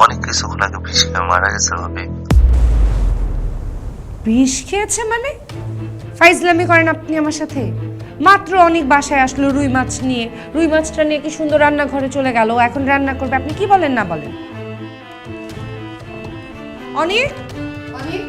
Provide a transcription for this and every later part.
অনেক কিছুক্ষণ আগে বিষ খেয়ে মারা গেছে ভাবি। বিষ খেয়েছে মানে? ফাইজলামি করেন আপনি আমার সাথে? মাত্র অনেক বাসায় আসলো রুই মাছ নিয়ে, রুই মাছটা নিয়ে কি সুন্দর রান্নাঘরে চলে গেল, এখন রান্না করবে। আপনি কি বলেন না বলেন? অনেক অনেক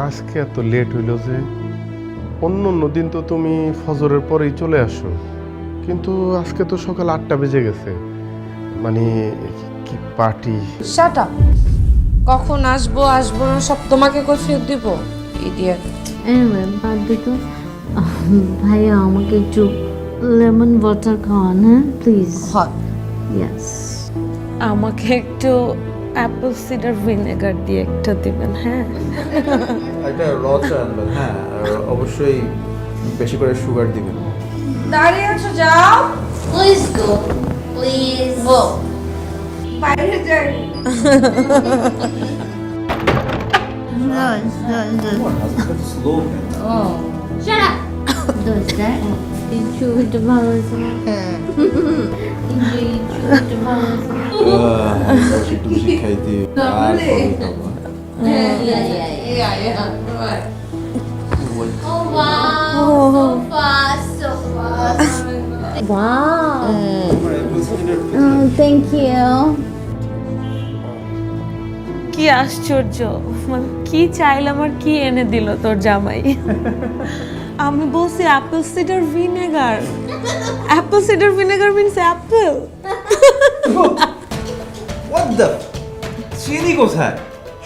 আজকে এত লেট হইল যে? অন্য অন্য দিন তো তুমি ফজরের পরেই চলে আসো, কিন্তু আজকে তো সকাল 8টা বেজে গেছে। মানে কি পার্টি! Shut up! কখন আসবো আসবো না সব তোমাকে কৈফিয়ত দিব, ইডিয়েট। এনিওয়ে বাদ দে তো। ভাইয়া আমাকে একটু লেমন ওয়াটার খাওয়ান, হ্যাঁ প্লিজ। Hot yes. আমাকে একটু অ্যাপল সিডার ভিনেগার দিয়ে একটা দিবেন, হ্যাঁ? একটা র চা আনবেন, হ্যাঁ, আর অবশ্যই বেশি করে সুগার দিবেন। দাঁড়িয়ে আছো, যাও। প্লিজ গো, প্লিজ গো বাইরে যাই। শাট আপ দোস্ত। এই ছবিটা ভালো হয়েছে না? এই ছবিটা ভালো হয়েছে না? একটু বেশি খাইতে আর Oh wow, so fast, so fast. Wow. Oh, thank you. কি আশ্চর্য, মানে কি চাইলাম আর কি এনে দিল তোর জামাই। আমি বলছি apple cider vinegar. Apple cider vinegar means Apple. What the, চিনি কোথায়?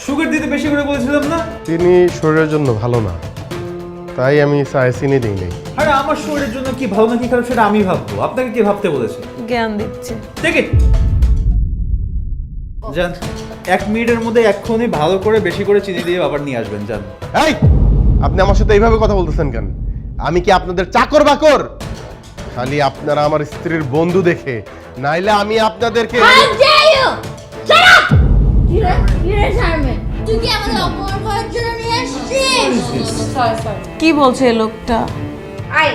সুগার দিতে বেশি করে বলেছিলাম না? চিনি শরীরের জন্য ভালো না, তাই আমি চায়ে চিনি দিই নাই। আরে আমার শরীরের জন্য কি ভালো নাকি খারাপ সেটা আমি ভাববো, আপনাকে কি ভাবতে বলেছে? জ্ঞান দিচ্ছে। ঠিক আছে, যান 1 মিনিটের মধ্যে এক্ষুনি ভালো করে বেশি করে চিনি দিয়ে আবার নিয়ে আসবেন, যান। এই, আপনি আমার সাথে এইভাবে কথা বলতেছেন কেন? আমি কি আপনাদের চাকর বাকর? খালি আপনারা আমার স্ত্রীর বন্ধু দেখে, নাইলে আমি আপনাদেরকে... How dare you? Shut up! You're Charmin. তুই কি আমাদের অপমান করার জন্য নিয়ে আসছিস? কি বলছে এই লোকটা? আই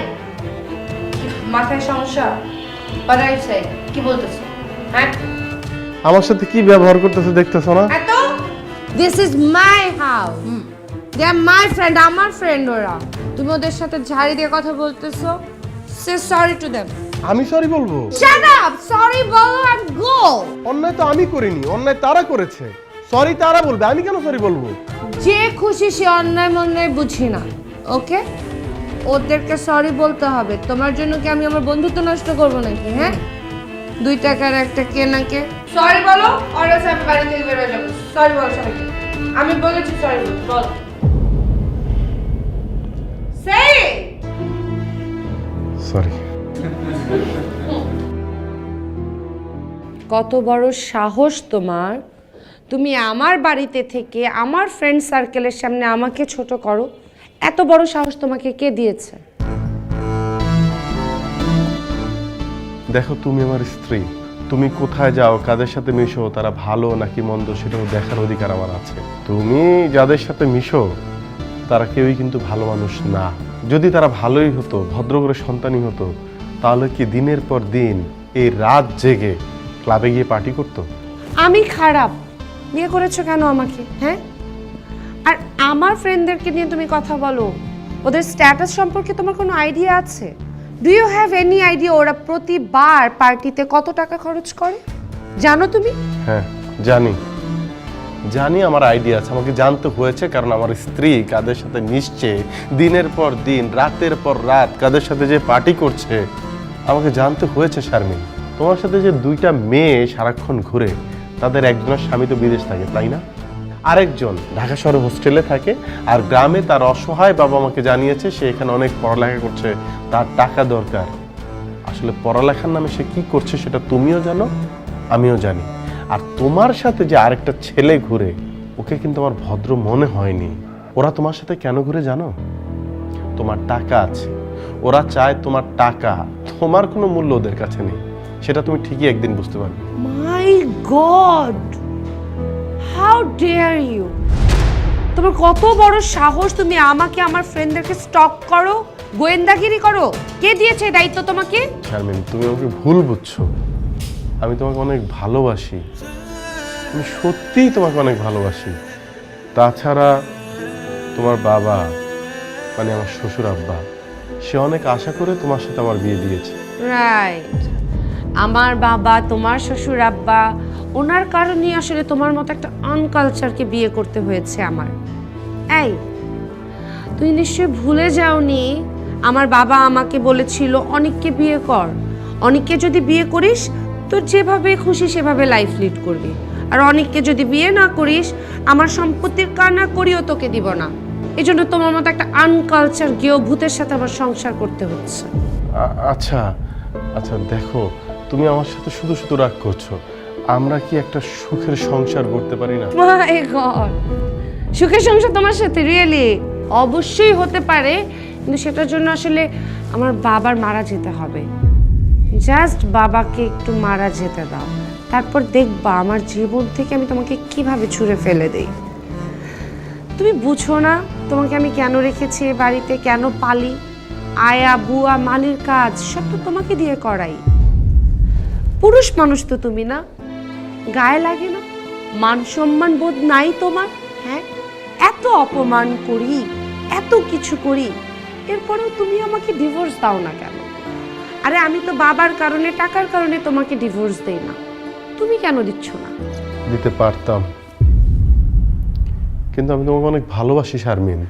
মাথায় সমস্যা? বাড়াই চাই কি বলতেছো? হ্যাঁ আমার সাথে কি ব্যবহার করতেছে দেখতেছো না? এত this is my house, they are my friend, আমার ফ্রেন্ড ওরা। তুমি ওদের সাথে ঝাড়ি দিয়ে কথা বলতেছো। Say sorry to them. আমি সরি বলবো? Shut up! সরি বলো এন্ড গো। অন্যায় তো আমি করিনি, অন্যায় তারা করেছে। সরি তারা বলবে, আমি কেন সরি বলবো? যে খুশি সে অন্যায় মন্যায় বুঝি না, ওকে? ওদেরকে সরি বলতে হবে। তোমার জন্য কি আমি আমার বন্ধুত্ব নষ্ট করবো নাকি? হ্যাঁ, 2 টাকার একটা কেনাকে সরি বলো, আর আমি বাড়ি থেকে বের হয়ে যাবো। সরি বলো সবাইকে, আমি বলেছি সরি বল। সেই সরি। কত বড় সাহস তোমার! তুমি আমার বাড়িতে থেকে আমার ফ্রেন্ড সার্কেলের সামনে আমাকে ছোট করো। এত বড় সাহস তোমাকে কে দিয়েছে? দেখো, তুমি আমার স্ত্রী, তুমি কোথায় যাও, কাদের সাথে মিশো, তারা ভালো নাকি মন্দ সেটাও দেখার অধিকার আমার আছে। তুমি যাদের সাথে মিশো তারা কেউই কিন্তু ভালো মানুষ না। যদি তারা ভালোই হতো, ভদ্র করে সন্তানই হতো, তাহলে কি দিনের পর দিন এই রাত জেগে ক্লাবে গিয়ে পার্টি করতো? আমি খারাপ? বিয়ে করেছো কেন আমাকে? হ্যাঁ, আর আমার ফ্রেন্ডদেরকে নিয়ে তুমি কথা বলো। ওদের স্ট্যাটাস সম্পর্কে তোমার কোনো আইডিয়া আছে? Do you have any idea ওরা প্রতিবার পার্টিতে কত টাকা খরচ করে? জানো তুমি? হ্যাঁ জানি, জানি, আমার আইডিয়া আছে। আমাকে জানতে হয়েছে কারণ আমার স্ত্রী কাদের সাথে মিশছে, দিনের পর দিন, রাতের পর রাত, কাদের সাথে যে পার্টি করছে, আমাকে জানতে হয়েছে শারমিন। তোমার সাথে যে দুইটা মেয়ে সারাক্ষণ ঘুরে, তাদের একজনের স্বামী তো বিদেশ থাকে, তাই না? আরেকজন ঢাকা শহরে হোস্টেলে থাকে, আর গ্রামে তার অসহায় বাবা আমাকে জানিয়েছে সে এখানে অনেক পড়ালেখা করছে, তার টাকা দরকার। আসলে পড়ালেখার নামে সে কি করছে সেটা তুমিও জানো, আমিও জানি। আর তোমার সাথে যে আরেকটা ছেলে ঘুরে, ওকে কিন্তু আমার ভদ্র মনে হয়নি। ওরা তোমার সাথে কেন ঘুরে জানো? তোমার টাকা আছে, ওরা চায় তোমার টাকা, তোমার কোনো মূল্য ওদের কাছে নেই, সেটা তুমি ঠিকই একদিন বুঝতে পারবে। মাই গড, হাউ ডেয়ার ইউ! তোমার কত বড় সাহস, তুমি আমাকে আমার ফ্রেন্ডদেরকে স্টক করো, গোয়েন্দাগিরি করো? কে দিয়েছে এই দায়িত্ব তোমাকে? শারমিন, তুমি আমাকে ভুল বুঝছো। আমি তোমাকে অনেক ভালোবাসি, আমি সত্যিই তোমাকে অনেক ভালোবাসি। তাছাড়া তোমার বাবা, মানে আমার শ্বশুর আব্বা, সে অনেক আশা করে তোমার সাথে আমার বিয়ে দিয়েছে। রাইট, আমার বাবা, তোমার শ্বশুর আব্বা, ওনার কারণে আসলে তোমার মতো একটা আনকালচারকে বিয়ে করতে হয়েছে আমার। এই, তুই নিশ্চয়ই ভুলে যাওনি আমার বাবা আমাকে বলেছিল অনেককে বিয়ে কর, অনেককে যদি বিয়ে করিস তোর যেভাবে খুশি সেভাবে লাইফ লিড করবি, আর অনেককে যদি বিয়ে না করিস আমার সম্পত্তির কানা করিও তোকে দিব না। এই জন্য তোমার মতো একটা আনকালচার গেও ভূতের সাথে আমার সংসার করতে হচ্ছে। আচ্ছা আচ্ছা, দেখো, তুমি আমার সাথে শুধু শুধু রাগ করছো। আমরা কি একটা সুখের সংসার করতে পারি না? মাই গড, সুখের সংসার তোমার সাথে? রিয়েলি? অবশ্যই হতে পারে, কিন্তু সেটার জন্য আসলে আমার বাবার মারা যেতে হবে। জাস্ট বাবাকে একটু মারা যেতে দাও, তারপর দেখবা আমার জীবন থেকে আমি তোমাকে কিভাবে ছুঁড়ে ফেলে দেই। তুমি বুঝো না তোমাকে আমি কেন রেখেছি এ বাড়িতে, কেন পালি? আয়া বুয়া মালির কাজ সব তো তোমাকে দিয়ে করাই। পুরুষ মানুষ তো তুমি না, গায়ে লাগে না? মান সম্মান বোধ নাই তোমার? হ্যাঁ, এত অপমান করি, এত কিছু করি, এরপরেও তুমি আমাকে ডিভোর্স দাও না কেন? আরে আমি তো বাবার কারণে, টাকার কারণে তোমাকে ডিভোর্স দেই না, তুমি কেন দিচ্ছ না? দিতে পারতাম, কিন্তু আমি তোমাকে অনেক ভালোবাসি শারমিন।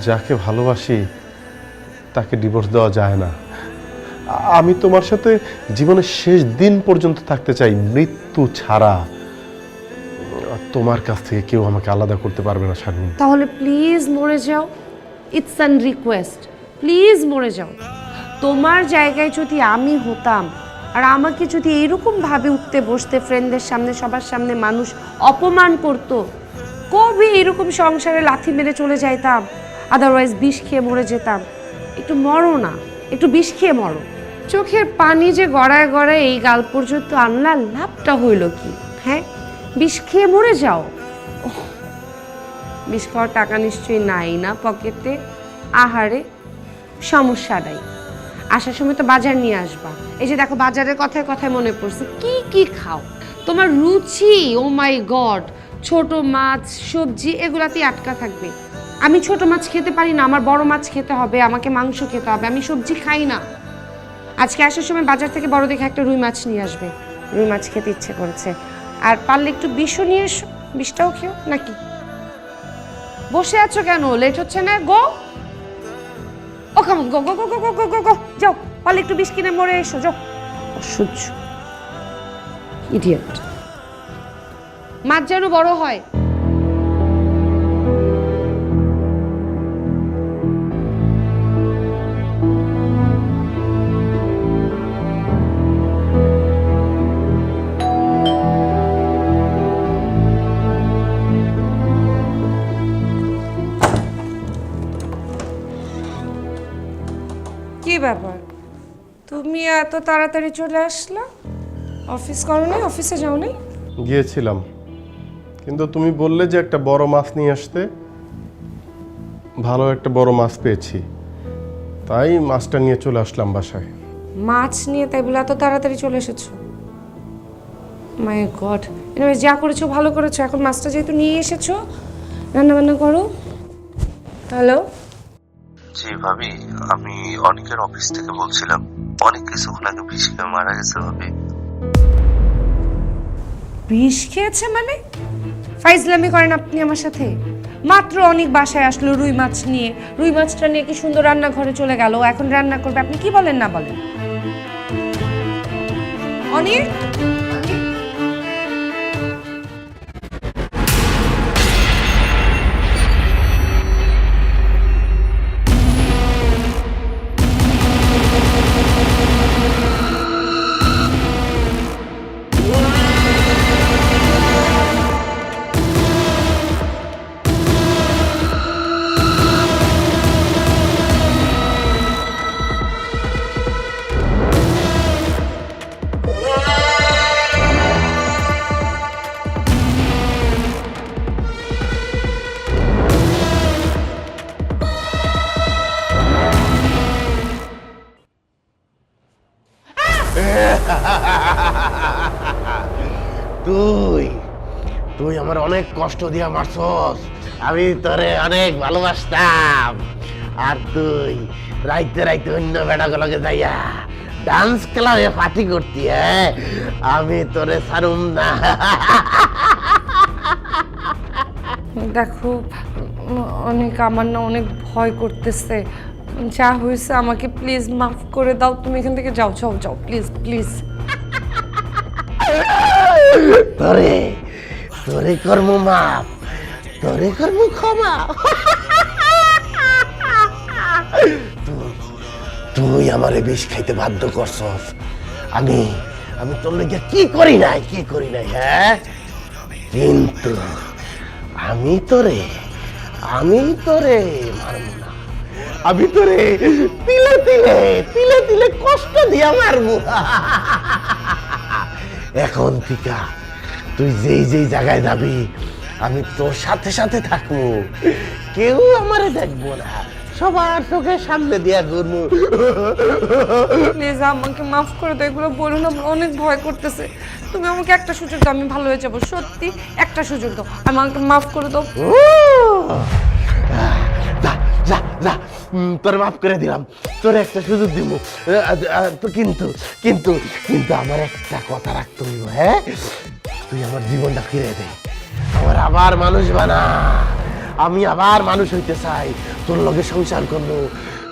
যাকে ভালোবাসি তাকে ডিভোর্স দেওয়া যায় না। আমি তোমার সাথে জীবনের শেষ দিন পর্যন্ত থাকতে চাই, মৃত্যু ছাড়া। তোমার কাছ থেকে কেউ আমাকে আলাদা করতে পারবে না শারমিন। তাহলে প্লিজ মরে যাও, ইটস অ্যান রিকোয়েস্ট, প্লিজ মরে যাও। তোমার জায়গায় যদি আমি হতাম, আর আমাকে যদি এইরকম ভাবে উঠতে বসতে ফ্রেন্ডদের সামনে, সবার সামনে মানুষ অপমান করতো, কবে এরকম সংসারে লাথি মেরে চলে যাইতাম, আদারওয়াইজ বিষ খেয়ে মরে যেতাম। একটু মরো না, একটু বিষ খেয়ে মরো। চোখের পানি যে গড়ায় গড়ায় এই গাল পর্যন্ত আনলা, লাভটা হইল কি? হ্যাঁ, বিষ খেয়ে মরে যাও। বিষ খাওয়ার টাকা নিশ্চয়ই নাই না পকেটে? আহারে, সমস্যা নাই, আসার সময় তো বাজার নিয়ে আসবা। এই যে দেখো, বাজারের কথায় কথায় মনে পড়ছে, কি কি খাও তোমার রুচি, ও মাই গড! ছোট মাছ, সবজি, এগুলাতেই আটকা থাকবে। আমি ছোট মাছ খেতে পারি না, আমার বড় মাছ খেতে হবে, আমাকে মাংস খেতে হবে, আমি সবজি খাই না। আজকে আসার সময় বাজার থেকে বড় দেখে একটা রুই মাছ নিয়ে আসবে, রুই মাছ খেতে ইচ্ছে করেছে। আর পারলে একটু বিষও নিয়ে এসো, বিষটাও খেও নাকি? বসে আছো কেন? লেট হচ্ছে না? গো ও কাম গো গো গো গো গো গো গো, যাও, পারলে একটু বিষ কিনে মরে এসো, যাও। অসহ্য ইডিয়েট। মাছ যেন বড় হয়। কি ব্যাপার, তুমি এত তাড়াতাড়ি চলে আসলা? অফিস করো নাই? অফিসে যাও নাই? গিয়েছিলাম, কিন্তু তুমি বললে যে একটা বড় মাছ নিয়ে আসতে। ভালো একটা বড় মাছ পেয়েছি, তাই মাছটা নিয়ে চলে আসলাম বাসায়। মাছ নিয়ে তাই বলে এত তাড়াতাড়ি চলে এসেছো? মাই গড, এনিওয়ে যা করেছো ভালো করেছো। এখন মাছটা যেহেতু নিয়ে এসেছো, রান্না বান্না করো। হ্যালো, জি ভাবি, আমি অনেকের অফিস থেকে বলছিলাম অনেক কিছুক্ষণ আগে বিষ খেয়ে মারা গেছে ভাবি। বিষ খেয়েছে মানে? ফাইজলামি করেন আপনি আমার সাথে? মাত্র অনেক বাসায় আসলো রুই মাছ নিয়ে, রুই মাছটা নিয়ে কি সুন্দর রান্নাঘরে চলে গেল, এখন রান্না করবে। আপনি কি বলেন না বলেন? অনেক তুই তুই আমার অনেক কষ্ট দিয়া মারছস, আমি তোরে অনেক ভালোবাসতাম। আর তুই রাইতে রাইতে অন্য বেড়াগুলোকে যাইয়া ডান্স ক্লাবে পার্টি করতি। হ্যাঁ, আমি তোরে ছাড়ুম না। দেখো অনেক, আমার না অনেক ভয় করতেছে। যা হয়েছে আমাকে প্লিজ মাফ করে দাও। তুমি এখান থেকে যাও, যাও যাও, প্লিজ প্লিজ। তোরে তোরে কর্ম মাপ, তোরে কর্ম ক্ষমা। তুই আমারে বিষ খাইতে বাধ্য করছস। আমি তোর লেগে কি করি নাই, হ্যাঁ? কিন্তু আমি তোরে মারব না। আমি তোরে তিলে তিলে কষ্ট দিয়া মারব। এখন থেকে তুই যেই জায়গায় যাবি আমি তোর সাথে সাথে থাকবো। কেউ আমারে দেখবো না, সবার চোখের সামনে দিয়া ঘুরবো। প্লিজ আমাকে মাফ করে দাও। এগুলো বলো না, আমার অনেক ভয় করতেছে। তুমি আমাকে একটা সুযোগ দাও, আমি ভালো হয়ে যাবো। সত্যি একটা সুযোগ দাও, আমাকে মাফ করে দাও। তোর মাফ করে দিলাম, তোর একটা সুযোগ দিব। তো কিন্তু কিন্তু কিন্তু আমার একটা কথা রাখতে হইব। হ্যাঁ, তুই আমার জীবনটা ফিরে দে, আমার আবার মানুষ বানা। আমি আবার মানুষ হইতে চাই, তোর লগে সংসার করবো।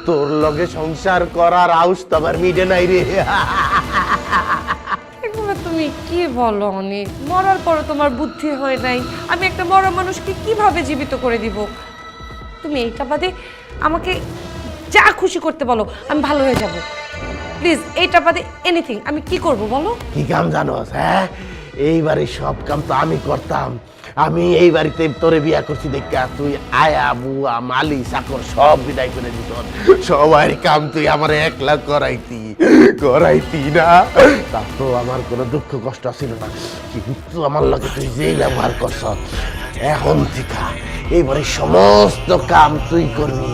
তোর লগে সংসার করার আউস তো আমার মিটে নাই রে। এগুলো তুমি কি বলো অনেক? মরার পরও তোমার বুদ্ধি হয় নাই। আমি একটা মরা মানুষকে কিভাবে জীবিত করে দিব? তুমি এইটা বাদে আমাকে যা খুশি করতে বলো, আমি ভালো হয়ে যাব। প্লিজ এইটা বাদে এনিথিং আমি কি করব বলো? কি কাম জানোস? হ্যাঁ, এই বাড়ির সব কাম তো আমি করতাম। আমি এই বাড়িতে তোরে বিয়া করছি দেখা তুই আয়া বুয়া মালি চাকর সব বিদায় করে দিত। সবার কাম তুই আমার একলা করাইতি না। তা তো আমার কোনো দুঃখ কষ্ট ছিল না, কিন্তু আমার লগে তুই যেই ব্যবহার করছ, এখন থেকে এই বাড়ির সমস্ত কাম তুই করবি,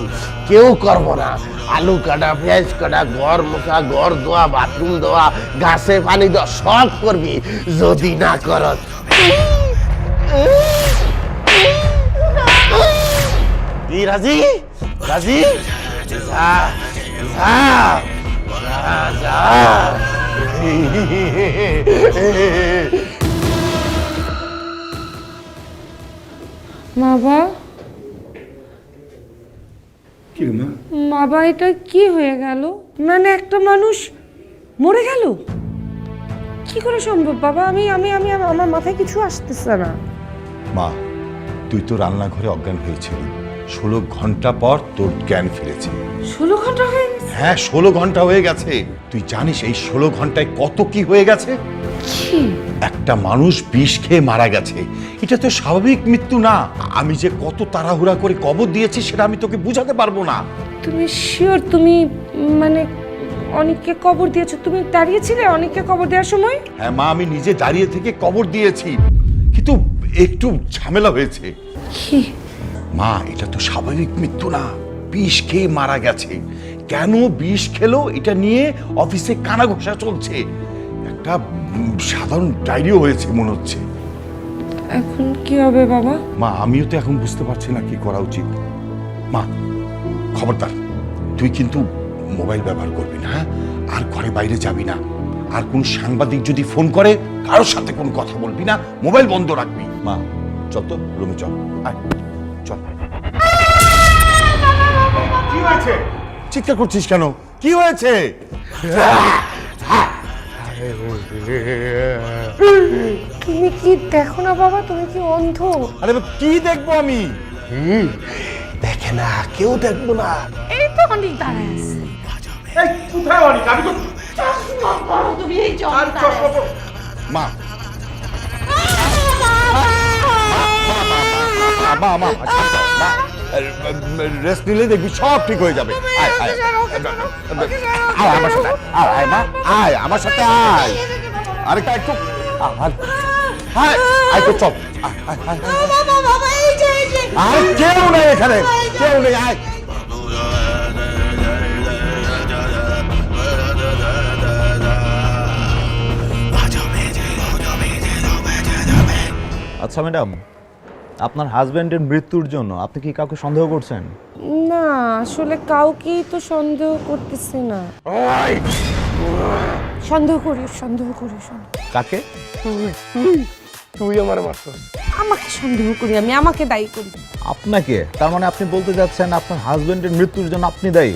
কেউ করব না। আলু কাটা, পেঁয়াজ কাটা, ঘর মোছা, ঘর ধোয়া, বাথরুম ধোয়া, গাছে পানি দেওয়া সব করবি। যদি না করস তুই রাজি? যা যা যা। বাবা, বাবা এটা কি হয়ে গেল? মানে একটা মানুষ মরে গেল? কি করে সম্ভব বাবা? আমি আমি আমি আমার মাথায় কিছু আসতেছে না। মা, তুই তো রান্নাঘরে অজ্ঞান হয়েছিলি, 16 ঘন্টা পর তোর জ্ঞান ফিরেছে। 16 ঘন্টা হয়ে গেছে? হ্যাঁ, 16 ঘন্টা হয়ে গেছে। তুই জানিস এই 16 ঘন্টায় কত কি হয়ে গেছে? কি? একটা মানুষ বিষ খেয়ে মারা গেছে, এটা তো স্বাভাবিক মৃত্যু না। আমি যে কত তাড়াহুড়া করে কবর দিয়েছি সেটা আমি তোকে বুঝাতে পারবো না। তুমি শিওর তুমি মানে অনেককে কবর দিয়েছো? তুমি দাঁড়িয়েছিলে অনেককে কবর দেওয়ার সময়? হ্যাঁ মা, আমি নিজে দাঁড়িয়ে থেকে কবর দিয়েছি, কিন্তু একটু ঝামেলা হয়েছে। কি? মা, এটা তো স্বাভাবিক মৃত্যু না, বিষ খেয়ে মারা গেছে। কেন বিষ খেলো এটা নিয়ে অফিসে কানাঘোষা চলছে। একটা সাধারণ ডায়রিও হয়েছে মনে হচ্ছে। এখন কি হবে বাবা? মা, আমিও তো এখন বুঝতে পারছি না কি করা উচিত। মা খবরদার তুই কিন্তু মোবাইল ব্যবহার করবি না, হ্যাঁ? আর ঘরে বাইরে যাবি না। আর কোন সাংবাদিক যদি ফোন করে কারোর সাথে কোনো কথা বলবি না, মোবাইল বন্ধ রাখবি। মা চল তো, রুমে চল, আয় চল। কি হয়েছে? চিৎকার করছিস কেন? কি হয়েছে? তুমি কি দেখো না বাবা? তুমি কি অন্ধ? আরে কি দেখবো আমি? দেখে না, কেউ দেখবো না। এই তো অনেক দাঁড়ায় আছে। এই কোথায় অনেক? আমি তো তুমি এই মা মা মা রেস্ট নিলে দেখবি সব ঠিক হয়ে যাবে। আয় আয় আয় আমার সাথে, আয় আয় মা, আয় আমার সাথে আয়। আরেকটা একটু আয় আয় তো চল। আর কেউ নেই এখানে, কেউ নেই, আয়। আচ্ছা ম্যাডাম, আপনার হাজবেন্ডের মৃত্যুর জন্য আপনি কি কাউকে সন্দেহ করছেন? না, আসলে কাউকেই তো সন্দেহ করতেছি না। সন্দেহ করি। কাকে? তুই আমার মারছস। আমাকে সন্দেহ করি, আমি আমাকে দায়ী করি। আপনাকে? তার মানে আপনি বলতে যাচ্ছেন আপনার হাজবেন্ডের মৃত্যুর জন্য আপনি দায়ী?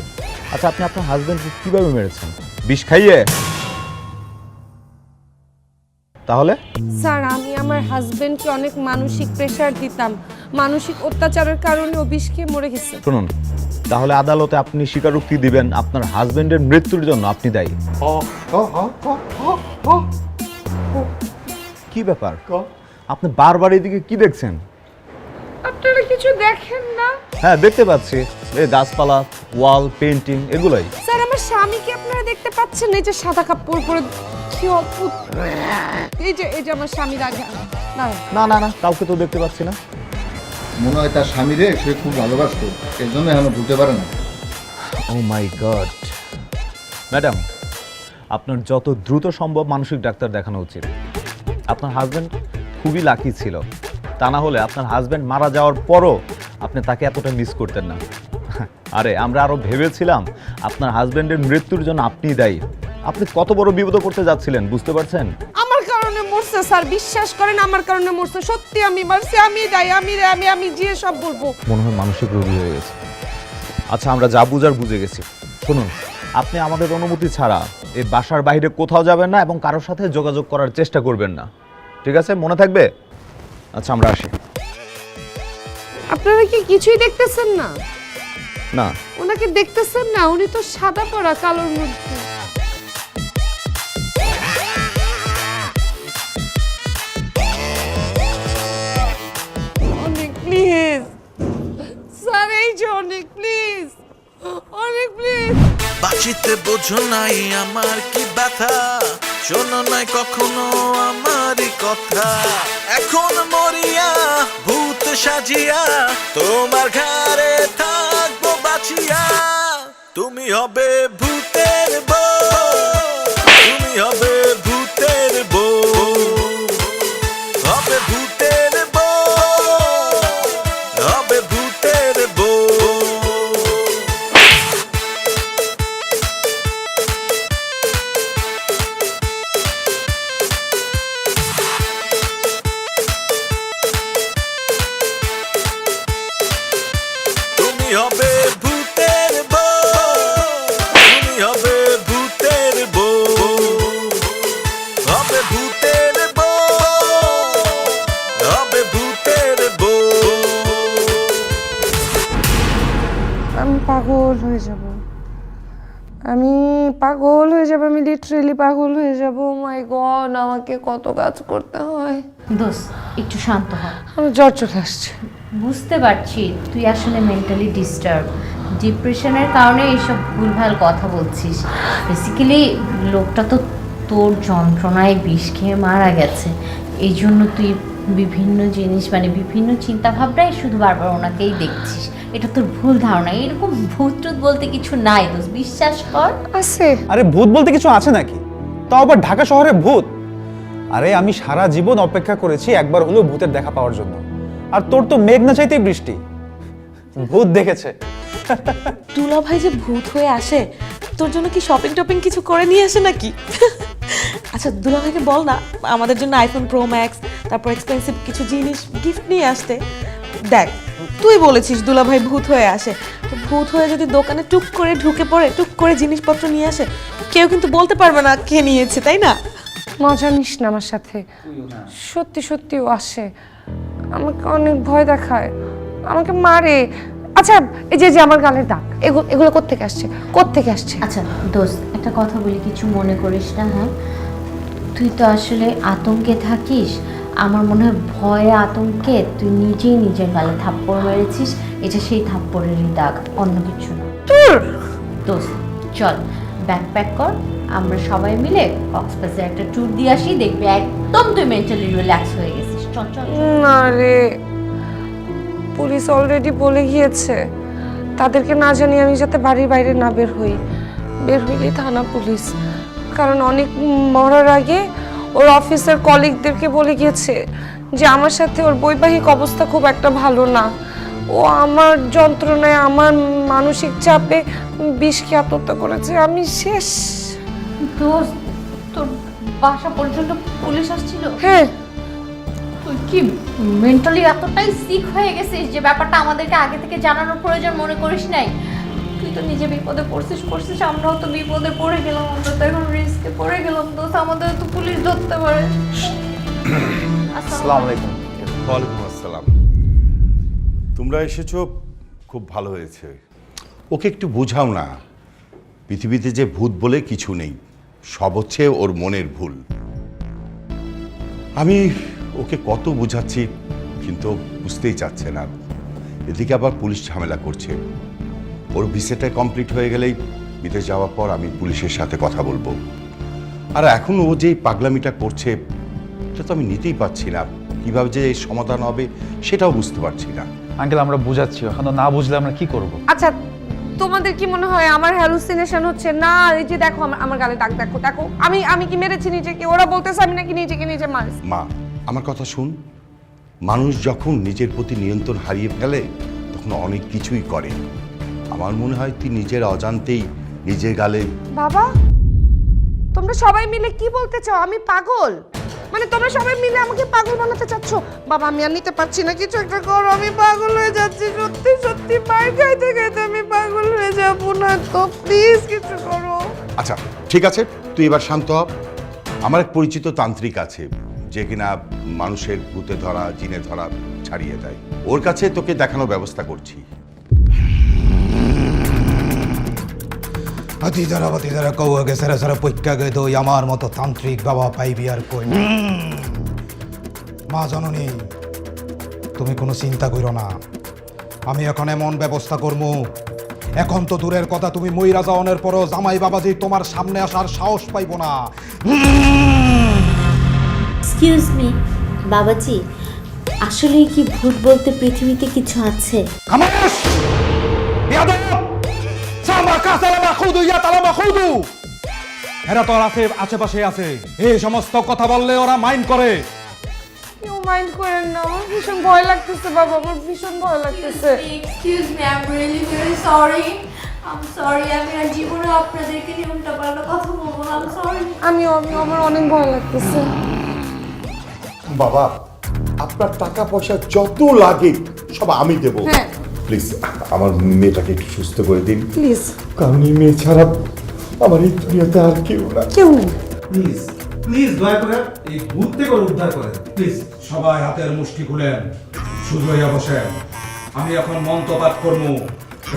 আচ্ছা, আপনি আপনার হাজবেন্ডকে কিভাবে মেরেছেন? বিষ খাইয়ে? তাহলে? স্যার, আমি আমার হাজবেন্ডকে অনেক মানসিক প্রেসার দিতাম। মানসিক অত্যাচারের কারণে ও বিষ খেয়ে মরে গেছে। শুনুন, তাহলে আদালতে আপনি স্বীকারোক্তি দিবেন আপনার হাজবেন্ডের মৃত্যুর জন্য আপনি দায়ী। কি ব্যাপার? আপনি বারবার এদিকে কি দেখছেন? আপনারা কিছু দেখেন না? হ্যাঁ, দেখতে পাচ্ছি। এই গাছপালা, ওয়াল, পেইন্টিং, এগুলাই। স্যার, আমার স্বামীকে আপনারা দেখতে পাচ্ছেন? এই যে সাদা কাপড় পরে, কি অদ্ভুত। এই যে আমার স্বামী রাখা। না না না, কাউকে তো দেখতে পাচ্ছি না। মনে হয় তার স্বামীরে সে খুব ভালোবাসতো, এই জন্য এখনো ভুলতে পারে না। ও মাই গড। ম্যাডাম, আপনার যত দ্রুত সম্ভব মানসিক ডাক্তার দেখানো উচিত। আপনার হাজব্যান্ড খুবই লাকি ছিল, তা না হলে আপনার হাজব্যান্ড মারা যাওয়ার পরও আপনি তাকে এতটা মিস করতেন না। আরে আমরা আরও ভেবেছিলাম আপনার হাজব্যান্ডের মৃত্যুর জন্য আপনিই দায়ী। আপনি কত বড় বিপদে পড়তে যাচ্ছিলেন, বুঝতে পারছেন? আমার কারণে মরছে স্যার, বিশ্বাস করেন, আমার কারণে মরছে। সত্যি আমি মারছি, আমি দায়ী, আমি জিয়ে সব বলবো। মনে হয় মানসিক রোগী হয়ে গেছে। আচ্ছা, আমরা যা বুঝার বুঝে গেছি। শুনুন, আপনি আমাদের অনুমতি ছাড়া এই বাসার বাইরে কোথাও যাবেন না এবং কারোর সাথে যোগাযোগ করার চেষ্টা করবেন না, ঠিক আছে? মনে থাকবে? আচ্ছা, আমরা আসি। আপনারা কি কিছুই দেখতেছেন না? না। ওনাকে দেখতেছেন না? উনি তো সাদা পরা কালোর মধ্যে। অনেক প্লিজ স্যার, এই যে অনেক প্লিজ, অনেক প্লিজ। বাঁচিতে বোঝো নাই আমার কি ব্যথা, শোনো নাই কখনো আমারই কথা। এখন মরিয়া ভূত সাজিয়া তোমার ঘরে থাকবো বাঁচিয়া। তুমি হবে ভূতের বউ, তুমি হবে ভূতের বউ, হবে ভূতের বউ, হবে ভূতের বউ। তুমি হবে ভূতের বউ, তুমি হবে ভূতের বউ, হবে ভূতের বউ, হবে ভূতের বউ। আমি পাগল হয়ে যাব, আমি পাগল হয়ে যাব, আমি লিটারেলি পাগল হয়ে যাব। মাই গড, আমাকে কত কাজ করতে হয়। দোস্ত, একটু শান্ত হ। আমার জ্বর চলে আসছে। বুঝতে পারছি তুই আসলে মেন্টালি ডিস্টার্ব, ডিপ্রেশনের কারণে এইসব ভুলভাল কথা বলছিস। বেসিক্যালি লোকটা তো তোর যন্ত্রণায় বিষ খেয়ে মারা গেছে, এই জন্য তুই বিভিন্ন জিনিস মানে বিভিন্ন চিন্তাভাবনায় শুধু বারবার ওনাকেই দেখছিস। এটা তোর ভুল ধারণা, এরকম ভূত টুত বলতে কিছু নাই দোস্ত, বিশ্বাস কর। আছে? আরে ভূত বলতে কিছু আছে নাকি? তাও আবার ঢাকা শহরে ভূত? আরে আমি সারা জীবন অপেক্ষা করেছি একবার হলেও ভূতের দেখা পাওয়ার জন্য, আর তোর তো মেঘ না চাইতেই বৃষ্টি। ভূত দেখেছে। দুলাভাই যে ভূত হয়ে আসে, তোর জন্য কি শপিং টপিং কিছু করে নিয়ে আসে নাকি? আচ্ছা দুলাভাইকে বল না আমাদের জন্য আইফোন প্রো ম্যাক্স, তারপর এক্সপেন্সিভ কিছু জিনিস গিফট নিয়ে আসতে। দেখ তুই বলেছিস দুলাভাই ভূত হয়ে আসে, তো ভূত হয়ে যদি দোকানে টুক করে ঢুকে পড়ে, টুক করে জিনিসপত্র নিয়ে আসে, কেউ কিন্তু বলতে পারবে না কে নিয়েছে, তাই না? মজা নিস না আমার সাথে, সত্যি সত্যি ও আসে, আমাকে অনেক ভয় দেখায়, আমাকে মারে। আচ্ছা এই যে যে আমার গালের দাগ, এগুলো কোত্থেকে আসছে, কোত্থেকে আসছে? আচ্ছা দোস্ত একটা কথা বলি, কিছু মনে করিস না। হ্যাঁ তুই তো আসলে আতঙ্কে থাকিস, আমার মনে হয় ভয়ে আতঙ্কে তুই নিজেই নিজের গালে থাপ্পড় মেরেছিস, এটা সেই থাপ্পড়েরই দাগ, অন্য কিছু না। দোস্ত চল ব্যাগ প্যাক কর, আমরা সবাই মিলে কক্সবাজারে একটা ট্যুর দিয়ে আসি, দেখবি একদম তুই মেন্টালি রিল্যাক্স হয়ে গেছিস। চল চল। না রে, পুলিশ অলরেডি বলে গিয়েছে তাদেরকে না জানি আমি যাতে বাড়ির বাইরে না বের হইলেই থানা পুলিশ। কারণ অনেক মরার আগে ওর অফিসের কলিগদেরকে বলে গিয়েছে যে আমার সাথে ওর বৈবাহিক অবস্থা খুব একটা ভালো না, ও আমার যন্ত্রণায়, আমার মানসিক চাপে বিষকে আত্মহত্যা করেছে। আমি শেষ। দোস্ত তোর বাসা পর্যন্ত পুলিশ আসছিল? হ্যাঁ। তুই কি মেন্টালি এতটাই সিক হয়ে গেছিস যে ব্যাপারটা আমাদেরকে আগে থেকে জানানোর প্রয়োজন মনে করিস নাই? তুই তো নিজে বিপদে পড়ছিস, আমরাও তো বিপদে পড়ে গেলাম, আমরা তো এখন রিস্কে পড়ে গেলাম। দোস্ত আমাদের তো পুলিশ ধরতে পারে। আসসালামু আলাইকুম। ওয়ালাইকুম আসসালাম। তোমরা এসেছো, খুব ভালো হয়েছে। ওকে একটু বোঝাও না, পৃথিবীতে যে ভূত বলে কিছু নেই, সব হচ্ছে ওর মনের ভুল। আমি ওকে কত বোঝাচ্ছি কিন্তু বুঝতেই চাচ্ছে না। এদিকে আবার পুলিশ ঝামেলা করছে। ওর ভিসাটা কমপ্লিট হয়ে গেলেই বিদেশ যাওয়ার পর আমি পুলিশের সাথে কথা বলবো। আর এখন ও যে পাগলামিটা করছে সেটা তো আমি নিতেই পারছি না, কিভাবে যে এর সমাধান হবে সেটাও বুঝতে পারছি না। আঙ্কেল আমরা বুঝাচ্ছি, এখন না বুঝলে আমরা কি করব? আচ্ছা তোমাদের কি মনে হয় আমার হ্যালুসিনেশন হচ্ছে? না এই যে দেখো আমার গালে দাগ, দেখো দেখো, আমি কি মেরেছি নিজেকে? ওরা বলতেছে আমি নাকি নিজেকে নিজে মারছি। মা আমার কথা শুন, মানুষ যখন নিজের প্রতি নিয়ন্ত্রণ হারিয়ে ফেলে তখন অনেক কিছুই করে। আমার মনে হয় তুই নিজের অজান্তেই নিজের গালে। বাবা তোমরা সবাই মিলে কি বলতে চাও? আমি পাগল? মানে তোমরা সবাই মিলে আমাকে পাগল বানাতে চাচ্ছ? বাবা আমি আর নিতে পারছি না, কিছু একটা করো, আমি পাগল হয়ে যাচ্ছি, সত্যি সত্যি মার খাইতে খাইতে আমি পাগল হয়ে যাবো না তো, প্লিজ কিছু করো। আচ্ছা ঠিক আছে, তুই এবার শান্ত হ। আমার এক পরিচিত তান্ত্রিক আছে যে কিনা মানুষের ভূতে ধরা, জিনে ধরা ছাড়িয়ে দেয়। ওর কাছে তোকে দেখানোর ব্যবস্থা করছি। হাতিদারা কৌকে সেরা সেরা পৈক্যা গে দই আমার মতো তান্ত্রিক বাবা পাইবি আর কই। মা জননী তুমি কোনো চিন্তা করো না, আমি এখন এমন ব্যবস্থা করবো, এখন তো দূরের কথা তুমি মইরা যাওয়ানোর পরও জামাই বাবাজি তোমার সামনে আসার সাহস পাইবো না। এক্সকিউজ মি বাবাজি, আসলে কি ভূত বলতে পৃথিবীতে কিছু আছে? খামোশ! বেয়াদব! সামা কাসালামা খুদু ইয়া তালামা খুদু! এরা তো আশেপাশে আছে, এই সমস্ত কথা বললে ওরা মাইন্ড করে। কেউ মাইন্ড করেন না, আমার ভীষণ ভয় লাগতেছে বাবা, আমার ভীষণ ভয় লাগতেছে। Excuse me, I am really very sorry. আমি আর জীবনে আপনাদেরকে নিয়ে উল্টাপাল্টা কথা বলবো না। আমি আমার অনেক ভয় লাগতেছে। বাবা আপনার টাকা পয়সা যত লাগে সব আমি দেব। হ্যাঁ প্লিজ আমার মেয়েটাকে একটু সুস্থ করে দিন প্লিজ। কারণ এই মেয়ে ছাড়া আমার এই দুনিয়াতে আর কেউ নেই। প্লিজ প্লিজ দয়া করে এই ভূত থেকে উদ্ধার করেন প্লিজ। সবাই হাতের মুষ্টি খুলেন, সোজা হইয়া বসেন। আমি এখন মন্ত্র পাঠ করবো।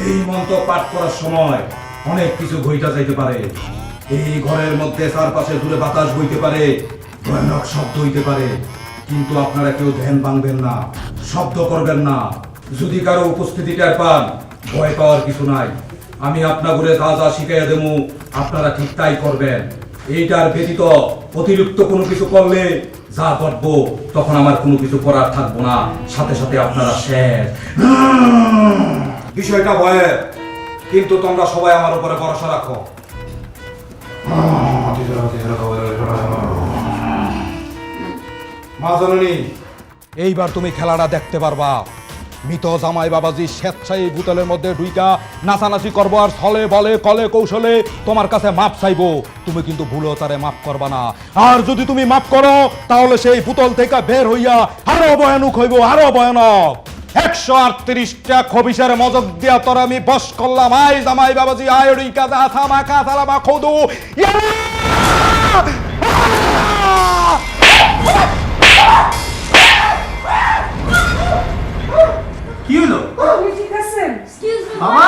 এই মন্ত্র পাঠ করার সময় অনেক কিছু ঘইটা যাইতে পারে। এই ঘরের মধ্যে চারপাশে দূরে বাতাস বইতে পারে, ভয়ানক শব্দ হইতে পারে, কিন্তু আপনারা কেউ ধ্যান ভাঙবেন না, শব্দ করবেন না। যদি কারো উপস্থিতি টের পান, ভয় পাওয়ার কিছু নাই। আমি আপনাগুলো যা যা শিখাইয়া দেবো আপনারা ঠিক তাই করবেন। এইটার ব্যতীত অতিরিক্ত কোনো কিছু করলে যা করবো তখন আমার কোনো কিছু করার থাকবো না, সাথে সাথে আপনারা শেষ। বিষয়টা ভয়ের, কিন্তু তোমরা সবাই আমার উপরে ভরসা রাখো। মা জননী এইবার তুমি খেলাটা দেখতে পারবা। মৃত জামাই বাবাজি স্বেচ্ছায় বোতলের মধ্যে ঢুইকা নাচানাচি করবো আর ছলে বলে কলে কৌশলে তোমার কাছে মাপ চাইবো। তুমি কিন্তু ভুলেও তারে মাপ করবা না। আর যদি তুমি মাপ করো তাহলে সেই বোতল থেকে বের হইয়া আরো ভয়ানক হইব, আরো ভয়ানক। 138টা খবিসের মজক দিয়া তোর আমি বস করলাম। আই জামাই বাবাজি আয় রিকা দা থামা কাতালামা খোদু কি হলো ঠিক আছেন? বাবা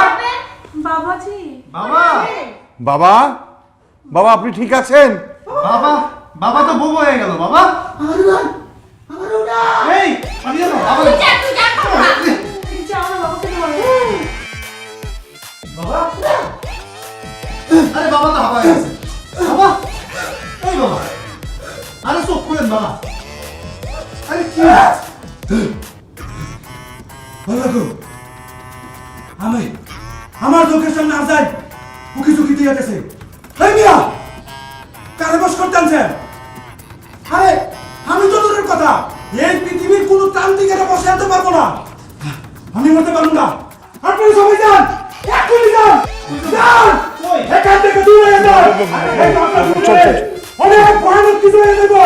বাবাজি বাবা বাবা, বাবা আপনি ঠিক আছেন? বাবা বাবা তো বোবো হয়ে গেল বাবা। এই আমি জানো বাবা বাবা আরে বাবা তো হাওয়া হয়ে গেছে বাবা। এই বাবা আরে চোখ খুলেন বাবা। আরে কি আমি আমার চোখের সামনে আর যাই উকি চুকি দিয়ে গেছে। এই মিয়া কারে বস করতে আনছেন? আরে আমি তো দূরের কথা, এই পৃথিবীর কোনো তান্ত্রিকেরা বসে আনতে পারবো না। আমি মরতে পারবো না। আপনারা সবাই যান, এক্ষুনি যান, যান এখান থেকে দূরে যান। এই আপনারা অনেক ভয়ানক কিছু হয়ে যাবো।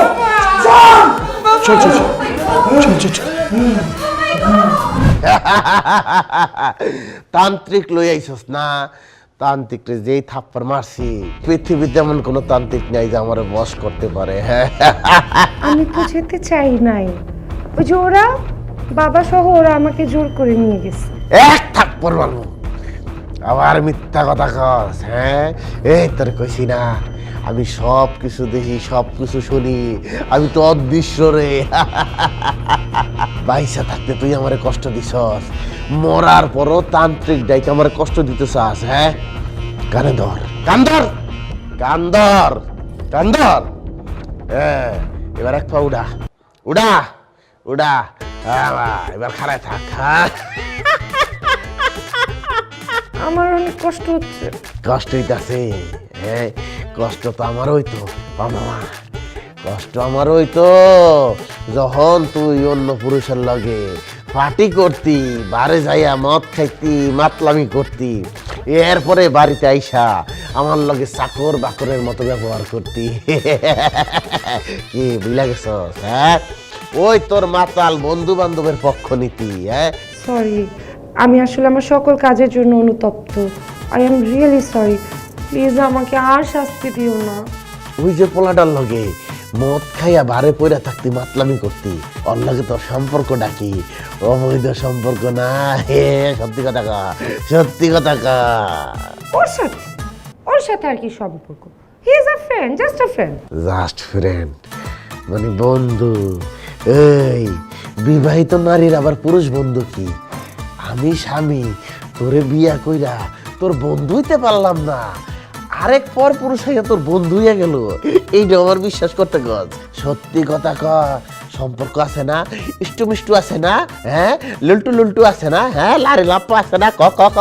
যান চল চল চল চল চল। তান্ত্রিক লই আইছস না? তান্ত্রিকরে যেই থাপ্পড় মারছি, পৃথিবীতে এমন কোন তান্ত্রিক নাই যে আমারে বশ করতে পারে। আমি তো যেতে চাই নাই, ওই যে ওরা বাবা সহ ওরা আমাকে জোর করে নিয়ে গেছে। এক থাপ্পড় মারবো আবার মিথ্যা কথা কস? হ্যাঁ এই তোর কইছি না আমি সব কিছু দেখি, সব কিছু শুনি, আমি তো অদৃশ্য রে। বাইসা থাকতে তুই আমারে কষ্ট দিছস, মরার পরও তান্ত্রিক ডাইকে আমার কষ্ট দিতে চাস? হ্যাঁ কানে ধর, কান ধর, কান ধর, কান ধর। হ্যাঁ এবার এক পা উড়া, উড়া, উড়া। এবার খাড়ায় থাক। হ্যাঁ আমার অনেক কষ্ট হচ্ছে। কষ্ট হইতাছে? হ্যাঁ কষ্ট তো আমার হইতো মামা, কষ্ট আমার হইতো যখন তুই অন্য পুরুষের লগে পার্টি করতি, বারে যাইয়া মদ খাইতি, মাতলামি করতি, এরপরে বাড়িতে আইসা আমার লগে চাকর বাকরের মতো ব্যবহার করতি। কি বুঝলা গেছস? হ্যাঁ ওই তোর মাতাল বন্ধু বান্ধবের পক্ষ নীতি। হ্যাঁ সরি, আমি আসলে আমার সকল কাজের জন্য অনুতপ্ত। I am really sorry, please আমাকে আর শাস্তি দিও না। ওই যে পোলাটার লগে মদ খাইয়া বারে পয়রা থাকতি, মাতলামি করতি, ওর লগে তোর সম্পর্ক ডাকি অবৈধ সম্পর্ক না। হে সত্যি কথা কা, সত্যি কথা কা। ওর সাথে আর কি সম্পর্ক? He is a friend, just a friend. Just friend মানে বন্ধু? এই বিবাহিত নারীর আবার পুরুষ বন্ধু কি? আমি স্বামী, তোরে বিয়া কইরা তোর বন্ধু হইতে পারলাম না, আরেক পর পুরুষ হইয়া তোর বন্ধু হইয়া গেল, এইটা আমার বিশ্বাস করতে গজ। সত্যি কথা ক, সম্পর্ক আছে না, ইষ্টু মিষ্টু আছে না? হ্যাঁ লুলটু লুলটু আছে না? হ্যাঁ লারি লাপ্পা আছে না? ক ক ক।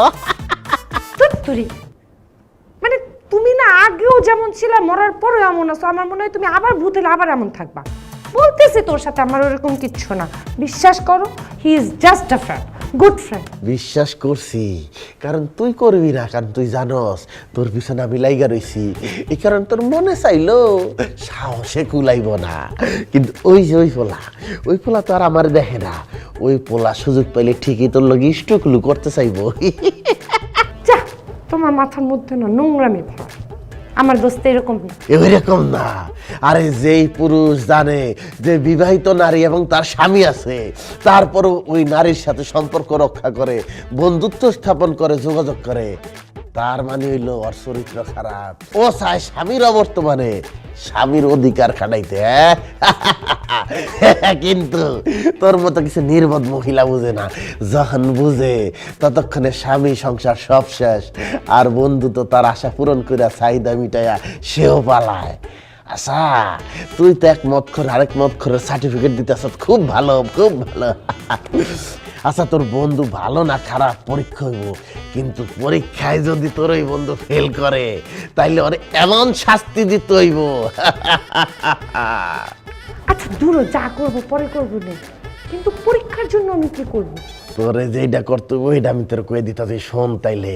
মানে তুমি না আগেও যেমন ছিল, মরার পরেও এমন আছো। আমার মনে হয় তুমি আবার ভূত হলে আবার এমন থাকবা। বলতেছি তোর সাথে আমার ওরকম কিচ্ছু না, বিশ্বাস করো। He is just a friend, good friend. বিশ্বাস করছি কারণ তুই করবি না, কারণ তুই জানস তোর পিছনে আমি লাইগা রইছি, এই কারণ তোর মনে চাইলো সাহসে কুলাইব না। কিন্তু ওই যে ওই পোলা তো আর আমার দেখে না, ওই পোলা সুযোগ পাইলে ঠিকই তোর লগে ইষ্টকুলু করতে চাইবো। যা, তোমার মাথার মধ্যে না নোংরামি ভরা। আমার দোস্ত এরকম এরকম না। আরে যেই পুরুষ জানে যে বিবাহিত নারী এবং তার স্বামী আছে, তারপরও ওই নারীর সাথে সম্পর্ক রক্ষা করে, বন্ধুত্ব স্থাপন করে, যোগাযোগ করে, তার মানে হইলো ওর চরিত্র খারাপ। ও চায় স্বামীর অবর্তমানে স্বামীর অধিকার খাটাইতে। কিন্তু তোর মতো কিছু নির্বোধ মহিলা বুঝে না, যখন বুঝে ততক্ষণে স্বামী সংসার সব শেষ, আর বন্ধু তো তার আশা পূরণ করে চাহিদা মিটাইয়া সেও পালায়। আচ্ছা তুই তো এক মত খোর আরেক মত খোরের সার্টিফিকেট দিতেছ, খুব ভালো, খুব ভালো। আচ্ছা তোর বন্ধু ভালো না খারাপ পরীক্ষা হইব, কিন্তু পরীক্ষায় যদি তোর ওই বন্ধু ফেল করে তাইলে ওরে এমন শাস্তি দিতে হইব। আচ্ছা দূর, যা করবো পরে করবো না, কিন্তু পরীক্ষার জন্য আমি কি করবো? তোরে যেটা করতে ওইটা আমি তোর কয়ে দিতাছি, শোন তাইলে।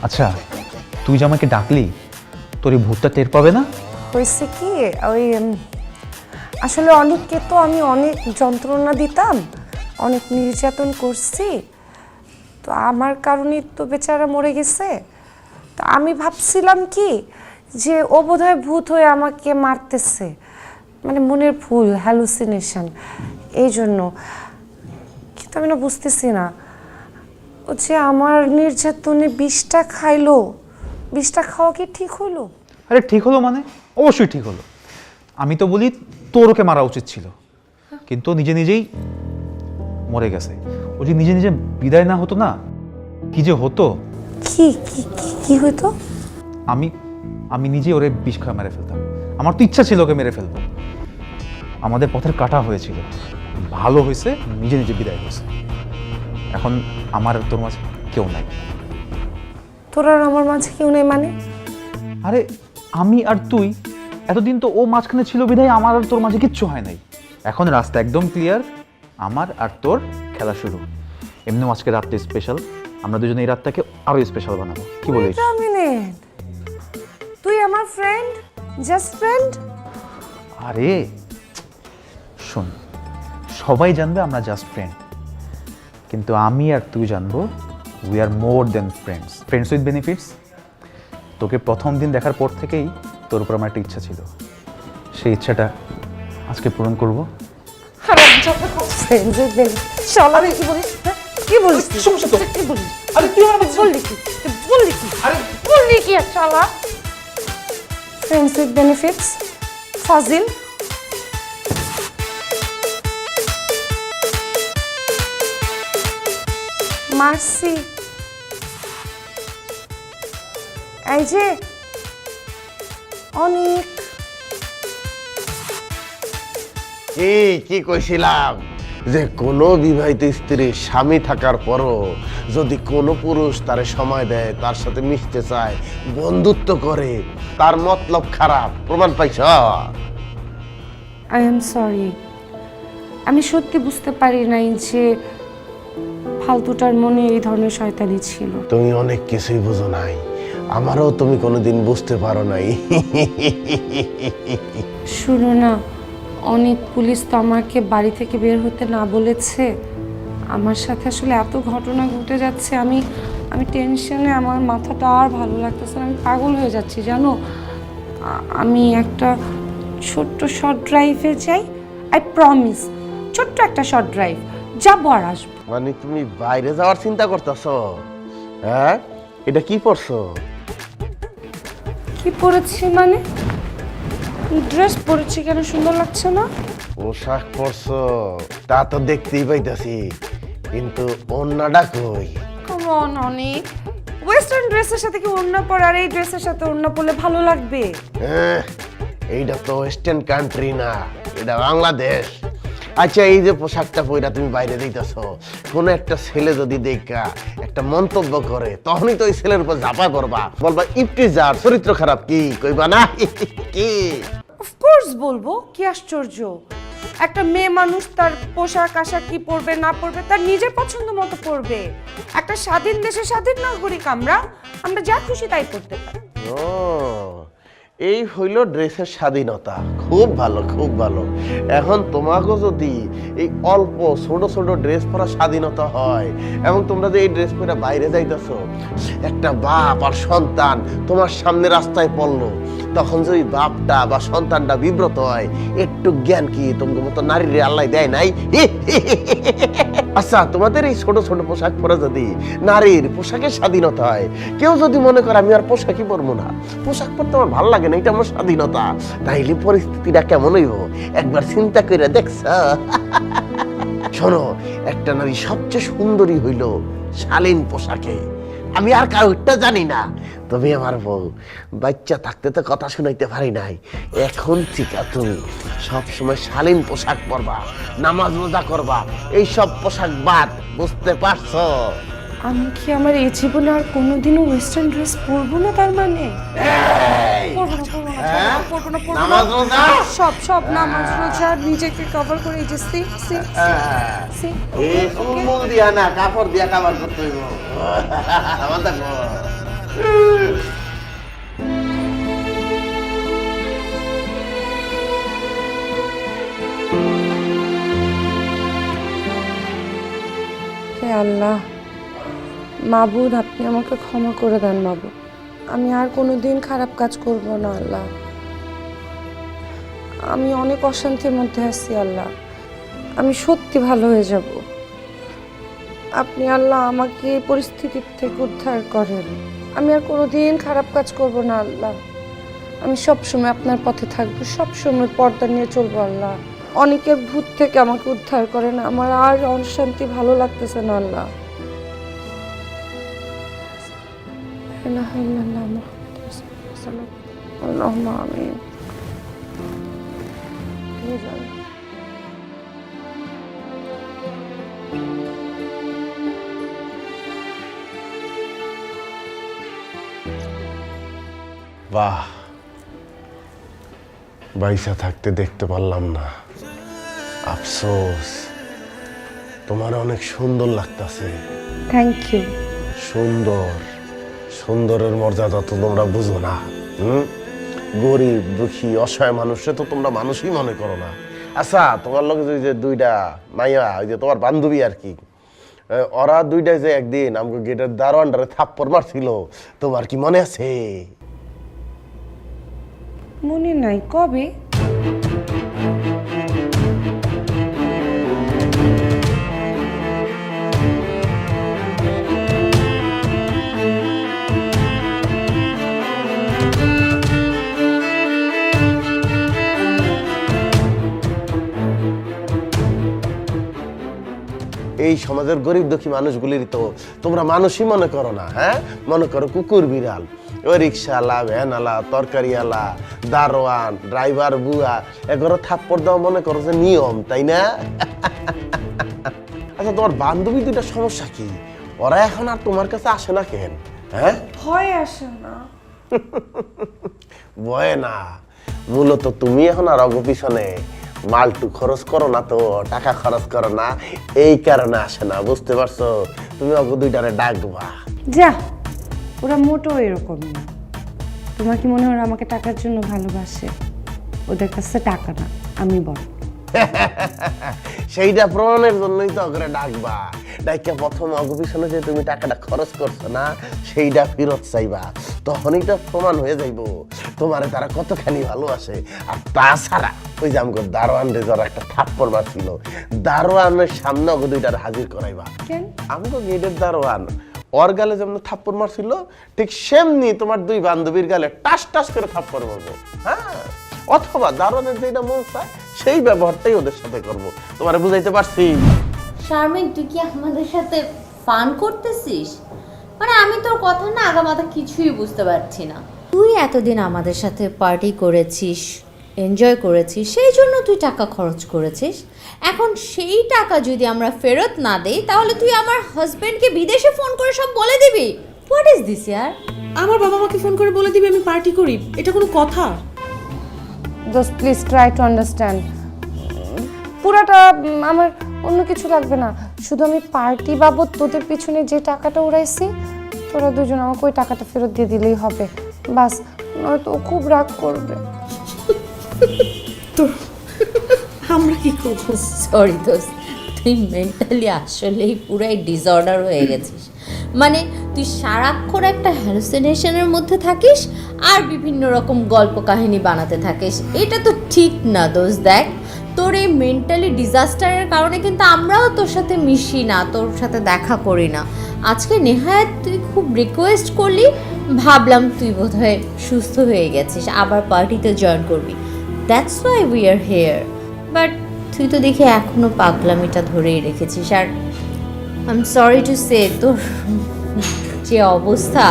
আচ্ছা, তুই যে আমাকে ডাকলি, তোর এই ভূতটা টের পাবে না? হয়েছে কি, ওই আসলে অনেককে তো আমি অনেক যন্ত্রণা দিতাম, অনেক নির্যাতন করছি, তো আমার কারণেই তো বেচারা মরে গেছে। তো আমি ভাবছিলাম কি যে ও বোধহয় ভূত হয়ে আমাকে মারতেছে, মানে মনের ভুল, হ্যালুসিনেশন, এই জন্য। কিন্তু আমি না বুঝতেছি না, ও যে আমার নির্যাতনে বিষটা খাইলো, বিষটা খাওয়া কি ঠিক হলো? আরে ঠিক হলো মানে? অবশ্যই ঠিক হলো। আমি তো বলি তোর ওকে মারা উচিত ছিল, কিন্তু ও নিজে নিজেই মরে গেছে। ও যে নিজে নিজে বিদায় না হতো না, কি যে হতো। কি কি কি হতো? আমি নিজে ওরে বিষ খাওয়া মেরে ফেলতাম। আমার তো ইচ্ছা ছিল ওকে মেরে ফেলবো। আমাদের পথের কাটা হয়েছিল, ভালো হয়েছে নিজে নিজে বিদায় হয়েছে। এখন আমার আর তোর মাঝে কেউ নাই। তোর আর আমার মাঝে কেউ নেই মানে? আরে আমি আর তুই, এতদিন তো ও মাঝখানে ছিল বিধায় আমার আর তোর মাঝে কিচ্ছু হয় নাই। এখন রাস্তা একদম ক্লিয়ার, আমার আর তোর খেলা শুরু। এমনি আজকে রাতটা স্পেশাল, আমরা দুজনে এই রাতটাকে আরো স্পেশাল বানাবো, কি বলিস? তুই আমার ফ্রেন্ড, জাস্ট ফ্রেন্ড? আরে শোন, সবাই জানবে আমরা জাস্ট ফ্রেন্ড, কিন্তু আমি আর তুই জানবো we are more than friends, friends with benefits. তোকে প্রথম দিন দেখার পর থেকেই তোর উপর আমার একটা ইচ্ছা ছিল, সেই ইচ্ছাটা আজকে পূরণ করব। কি বলিস? সমস্যা তো কি বলিস? আরে তুই আমাকে বললি কি? বললি কি? আরে বললি কি? শালা ফ্রেন্ডস উইথ বেনিফিটস, ফাজিল। মার্সি, এই যে অনেক কি কইছিলাম যে কোনো বিবাহিত স্ত্রীর স্বামী থাকার পরও যদি কোনো পুরুষ তারে সময় দেয়, তার সাথে মিশতে চায়, বন্ধুত্ব করে, তার মতলব খারাপ, প্রমাণ পাইছ? আই এম সরি, আমি সত্যি বুঝতে পারি নাই যে ফালতুটার মনে এই ধরনের শয়তানি ছিল। তুমি অনেক কিছুই বুঝো নাই, আমারও তুমি কোনোদিন বুঝতে পারো নাই। শুনো না, অনেক পুলিশ তো আমাকে বাড়ি থেকে বের হতে না বলেছে। আমার সাথে আসলে এত ঘটনা ঘটে যাচ্ছে, আমি টেনশনে আমার মাথাটা আর ভালো লাগতেছে না, আমি পাগল হয়ে যাচ্ছি জানো। আমি একটা ছোট্ট শর্ট ড্রাইভে যাই, আই প্রমিস, ছোট্ট একটা শর্ট ড্রাইভ, যাবো আর আসবো। মানে তুমি বাইরে যাওয়ার চিন্তা করতেছ? হ্যাঁ, এটা কি পরছো? কি পরেছি মানে? ড্রেস পরেছি, কেন সুন্দর লাগছে না? পোশাক পরছো তা তো দেখতেই পাইতাছি, কিন্তু ওড়নাটা কই? কাম অন অনেক, ওয়েস্টার্ন ড্রেসের সাথে কি ওড়না পরে আর এই ড্রেসের সাথে ওড়না পরলে ভালো লাগবে? এইটা তো ওয়েস্টার্ন কান্ট্রি না, এটা বাংলাদেশ। আচ্ছা, এই যে পোশাকটা পইরা তুমি বাইরে দিতেছ, কোন একটা ছেলে যদি দেখা একটা মন্তব্য করে, তখনই তো ওই ছেলের উপর ঝাঁপা করবা, বলবা ইপটিজার, চরিত্র খারাপ, কি কইবা না? কি অফকোর্স বলবো, কি আশ্চর্য। একটা মেয়ে মানুষ তার পোশাক আশাক কি পরবে না পরবে তার নিজের পছন্দ মতো পরবে। একটা স্বাধীন দেশে স্বাধীন নাগরিক আমরা যা খুশি তাই করতে পারি। ও, এই হইল ড্রেসের স্বাধীনতা। খুব ভালো, খুব ভালো। এখন তোমাকে যদি এই অল্প ছোট ছোট ড্রেস পরা স্বাধীনতা হয়, এবং তোমরা যে এই ড্রেস পরে বাইরে যাইতেছো, একটা বাপ আর সন্তান তোমার সামনে রাস্তায় পড়লো, তখন যদি বাপটা বা সন্তানটা বিব্রত হয়, একটু জ্ঞান কি তোমার মতো নারীর আল্লাহ দেয় নাই? আচ্ছা, তোমাদের এই ছোট ছোট পোশাক পরে যদি নারীর পোশাকের স্বাধীনতা হয়, কেউ যদি মনে করে আমি আর পোশাকই পরবো না, পোশাক পরতে আমার ভালো লাগে না, এটা আমার স্বাধীনতা, তাইলে পরিস্থিতিটা কেমন হইব একবার চিন্তা করে দেখছ? শোনো, একটা নারী সবচেয়ে সুন্দরী হইল শালীন পোশাকে, আমি আর কাউটা জানি না। তুমি আমার বউ, বাচ্চা থাকতে তো কথা শুনাইতে পারি নাই, এখন থেকে তুমি সবসময় শালীন পোশাক পরবা, নামাজ রোজা করবা, এই সব পোশাক বাদ, বুঝতে পারছো? আমি কি আমার এই জীবনে আর কোনোদিনও ওয়েস্টার্ন ড্রেস পরবো না তার মানে? নামাজ রোজা সব নামাজ রোজা নিজেকে কভার করে এই যে এই ফুল দিয়া না, কাপড় দিয়া কভার করতে হইব। আমার দেখো হে আল্লাহ, মাবুদ আপনি আমাকে ক্ষমা করে দেন মাবুদ, আমি আর কোনোদিন খারাপ কাজ করব না আল্লাহ। আমি অনেক অশান্তির মধ্যে আছি আল্লাহ, আমি সত্যি ভালো হয়ে যাব। আপনি আল্লাহ আমাকে এই পরিস্থিতির থেকে উদ্ধার করেন, আমি আর কোনোদিন খারাপ কাজ করব না আল্লাহ। আমি সবসময় আপনার পথে থাকবো, সবসময় পর্দা নিয়ে চলবো আল্লাহ। অনেকের ভূত থেকে আমাকে উদ্ধার করেন, আমার আর অশান্তি ভালো লাগতেছে না আল্লাহ। আল্লাহুম্মা আমিন। বাহ, বাইসা থাকতে দেখতে পারলাম না, আফসোস। তোমার অনেক সুন্দর লাগতাছে। Thank you. সুন্দরের মর্যাদা তো তোমরা বুঝো না। গরিব দুঃখী অসহায় মানুষে তো তোমরা মানুষই মনে করো না। আচ্ছা, তোমার লগে যে দুইটা মাইয়া, ওই যে তোমার বান্ধবী আর কি, ওরা দুইটাই যে একদিন আমাকে গেটের দারোয়ানটারে থাপ্পড় মারছিল, তোমার কি মনে আছে? মনে নাই, কবে? এই সমাজের গরিব দুঃখী মানুষগুলির তো তোমরা মানুষই মনে করো না। হ্যাঁ, মনে করো কুকুর বিড়াল। ওই রিক্সাওয়ালা, ভ্যানওয়ালা, তরকারিওয়ালা, দারোয়ান, ড্রাইভার, বুয়া, এগুলো থাপ্পড় দেওয়া মনে করো যে নিয়ম, তাই না? আচ্ছা, তোমার বান্ধবী দুইটা সমস্যা কি? ওরা এখন আর তোমার কাছে আসে না কেন? হ্যাঁ, ভয় আসে না। ভয় না, মূলত তুমি এখন আর অগ পিছনে মালটু খরচ করো না, তো টাকা খরচ করো না, এই কারণে আসে না, বুঝতে পারছো? তুমি অগ দুইটারে ডাকবা। যা, ওরা মোটেও এরকম না। তোমার কি মনে হয় ওরা আমাকে টাকার জন্য ভালোবাসে? ওদের কাছে টাকা না, আমি বল। সেইটা প্রমাণের জন্যই তো ওকে ডাকবা। ডাইকা প্রথম অগ পিছনে যে তুমি টাকাটা খরচ করছো না, সেইটা ফেরত চাইবা, তখনই তো প্রমাণ হয়ে যাইব তোমারে তারা কতখানি ভালোবাসে। আর তাছাড়া ওই যে আমাকে দারোয়ান রে যারা একটা থাপ্পড় মারছিল, দারোয়ানের সামনে অগ দুইটার হাজির করাইবা। আমাকে গেটের দারোয়ান ওর গালে যেমন থাপ্পড় মারছিল, ঠিক সেমনি তোমার দুই বান্ধবীর গালে টাস টাস করে থাপ্পড় মারবো। হ্যাঁ, অথবা দারোয়ানের যেটা মন চায় সেই ব্যবহারটাই ওদের সাথে করবো। তোমারে বুঝাইতে পারছি? শারমিন, তুই কি আমাদের সাথে ফান করতেছিস? মানে আমি তোর কথা না আগামাথা কিছুই বুঝতে পারছি না। তুই এতদিন আমাদের সাথে পার্টি করেছিস, এনজয় করেছিস, সেই জন্য তুই টাকা খরচ করেছিস। এখন সেই টাকা যদি আমরা ফেরত না দেই, তাহলে তুই আমার হাজবেন্ডকে বিদেশে ফোন করে সব বলে দিবি? হোয়াট ইজ দিস ইয়ার? আমার বাবা মাকে ফোন করে বলে দিবি আমি পার্টি করি? এটা কোনো কথা? Just please try to understand. পুরাটা আমার অন্য কিছু লাগবে না, শুধু আমি পার্টি বাবদ তোদের পিছনে যে টাকাটা উড়াইছি, তোরা দুজন আমাকে ওই টাকাটা ফেরত দিয়ে দিলেই হবে, বাস। নয়তো ও খুব রাগ করবে। তো আমরা কি করবো? সরি দোস্ত, তুই মেন্টালি আসলেই পুরাই ডিসঅর্ডার হয়ে গেছিস। মানে তুই সারাক্ষণ একটা হ্যালুসিনেশনের মধ্যে থাকিস আর বিভিন্ন রকম গল্প কাহিনী বানাতে থাকিস। এটা তো ঠিক না দোস্ত। দেখ, তোর এই মেন্টালি ডিজাস্টারের কারণে কিন্তু আমরাও তোর সাথে মিশি না, তোর সাথে দেখা করি না। আজকে নেহায়েত তুই খুব রিকোয়েস্ট করলি, ভাবলাম তুই বোধহয় সুস্থ হয়ে গেছিস, আবার পার্টিতে জয়েন করবি। That's why we are here. But তুই তো দেখি এখনো পাগলামিটা ধরেই রেখেছিস। আর I am sorry to say, তোর যে অবস্থা,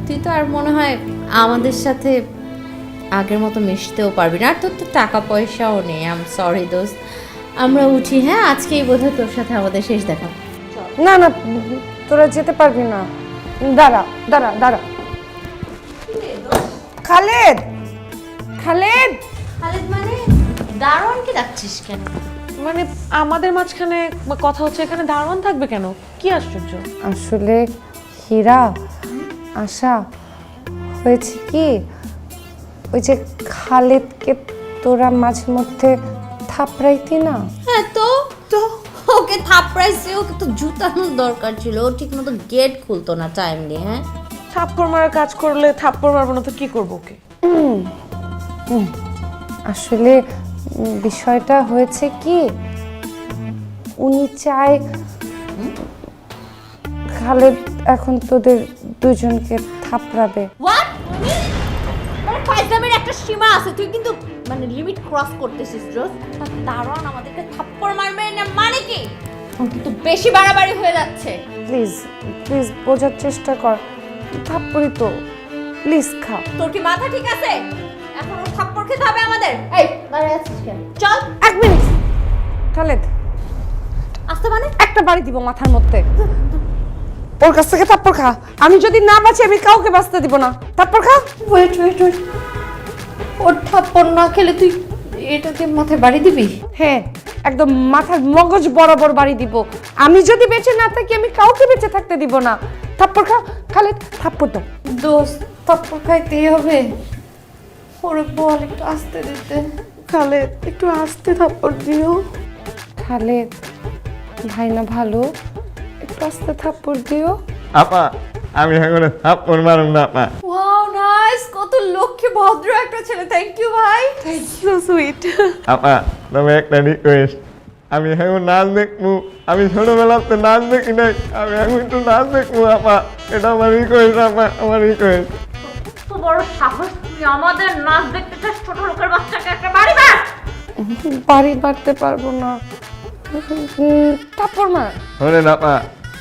তুই তো আর মনে হয় আমাদের সাথে আগের মতো মিশতেও পারবি না। আর তোর তো টাকা পয়সাও নেই। আই এম সরি দোস্ত, আমরা উঠি। হ্যাঁ, আজকেই বোধহয় তোর সাথে আমাদের শেষ দেখা। না না, তোরা যেতে পারবি না। দাঁড়া দাঁড়া দাঁড়া। খালেদ, খালেদ, খালেদ মানে দারোয়ানকে ডাকছিস কেন? মানে আমাদের মাঝখানে কথা হচ্ছে, এখানে দারোয়ান থাকবে কেন? কি আশ্চর্য। আসলে হীরা, আশা, হয়েছে কি, ওই যে খালেদকে তোরা মাঝে মধ্যে থাপড়াইতি না? হ্যাঁ, তো তো ওকে থাপড়াইছে, ওকে তো জুতানোর দরকার ছিল। ও ঠিক মতো গেট খুলতো না টাইমলি। হ্যাঁ, থাপ্পড় মারার কাজ করলে থাপ্পড় মারবো না তো কি করবো ওকে? আসলে বিষয়টা হয়েছে কি, উনি চায় খালেদ এখন তোদের দুজনকে থাপড়াবে। হোয়াট? মানে ফাইজলামের একটা সীমা আছে, তুই কিন্তু মানে লিমিট ক্রস করতেছিস রোজ। দারোয়ান আমাদেরকে থাপ্পড় মারবে না মানে কি? ও কিন্তু বেশি বাড়াবাড়ি হয়ে যাচ্ছে। প্লিজ প্লিজ বোঝার চেষ্টা কর। থাপ্পড়ি তো, প্লিজ খা। তোর কি মাথা ঠিক আছে? এখন ও থাপ্পড় খেতে হবে আমাদের? এই দাঁড়ায় আছিস কেন? চল। 1 মিনিট। খালেদ, আসতে মানে একটা বাড়ি দিব মাথার মধ্যে। ওর কাছ থেকে থাপ্পড় খা। আমি যদি না বাঁচি আমি কাউকে বাঁচতে দিব না। থাপ্পড় খা। ওয়েট ওয়েট ওয়েট, ওর থাপ্পড় না খেলে তুই এটাকে মাথায় বাড়ি দিবি? হ্যাঁ, একদম মাথার মগজ বরাবর বাড়ি দিব। আমি যদি বেঁচে না থাকি আমি কাউকে বেঁচে থাকতে দিব না। থাপ্পড় খা। খালেদ, থাপ্পড় দাও। দোস্ত, থাপ্পড় খাইতেই হবে। ওরে বল একটু আস্তে দিতে। খালেদ, একটু আস্তে থাপ্পড় দিও। খালেদ, ভাই না ভালো, একটু আস্তে থাপ্পড় দিও। আপা, আমি এখন থাপ্পড় মারুম না আপা। ওয়াও নাইস, কত লক্ষ্মী ভদ্র একটা ছেলে। থ্যাংক ইউ ভাই। So sweet. আপা, তবে একটা রিকোয়েস্ট, আমি এখন নাচ দেখবো। আমি ছোটবেলাতে নাচ দেখি নাই, আমি এখন একটু নাচ দেখবো আপা। এটা আমার রিকোয়েস্ট আপা, আমার রিকোয়েস্ট। তো বড় সাহস, তুই আমাদের নাচ দেখতে চাস? ছোট লোকের বাচ্চাকে একটা বাড়ি মার। বাড়ি বাড়তে পারবো না। থাপ্পড় মার। শোনেন আপা,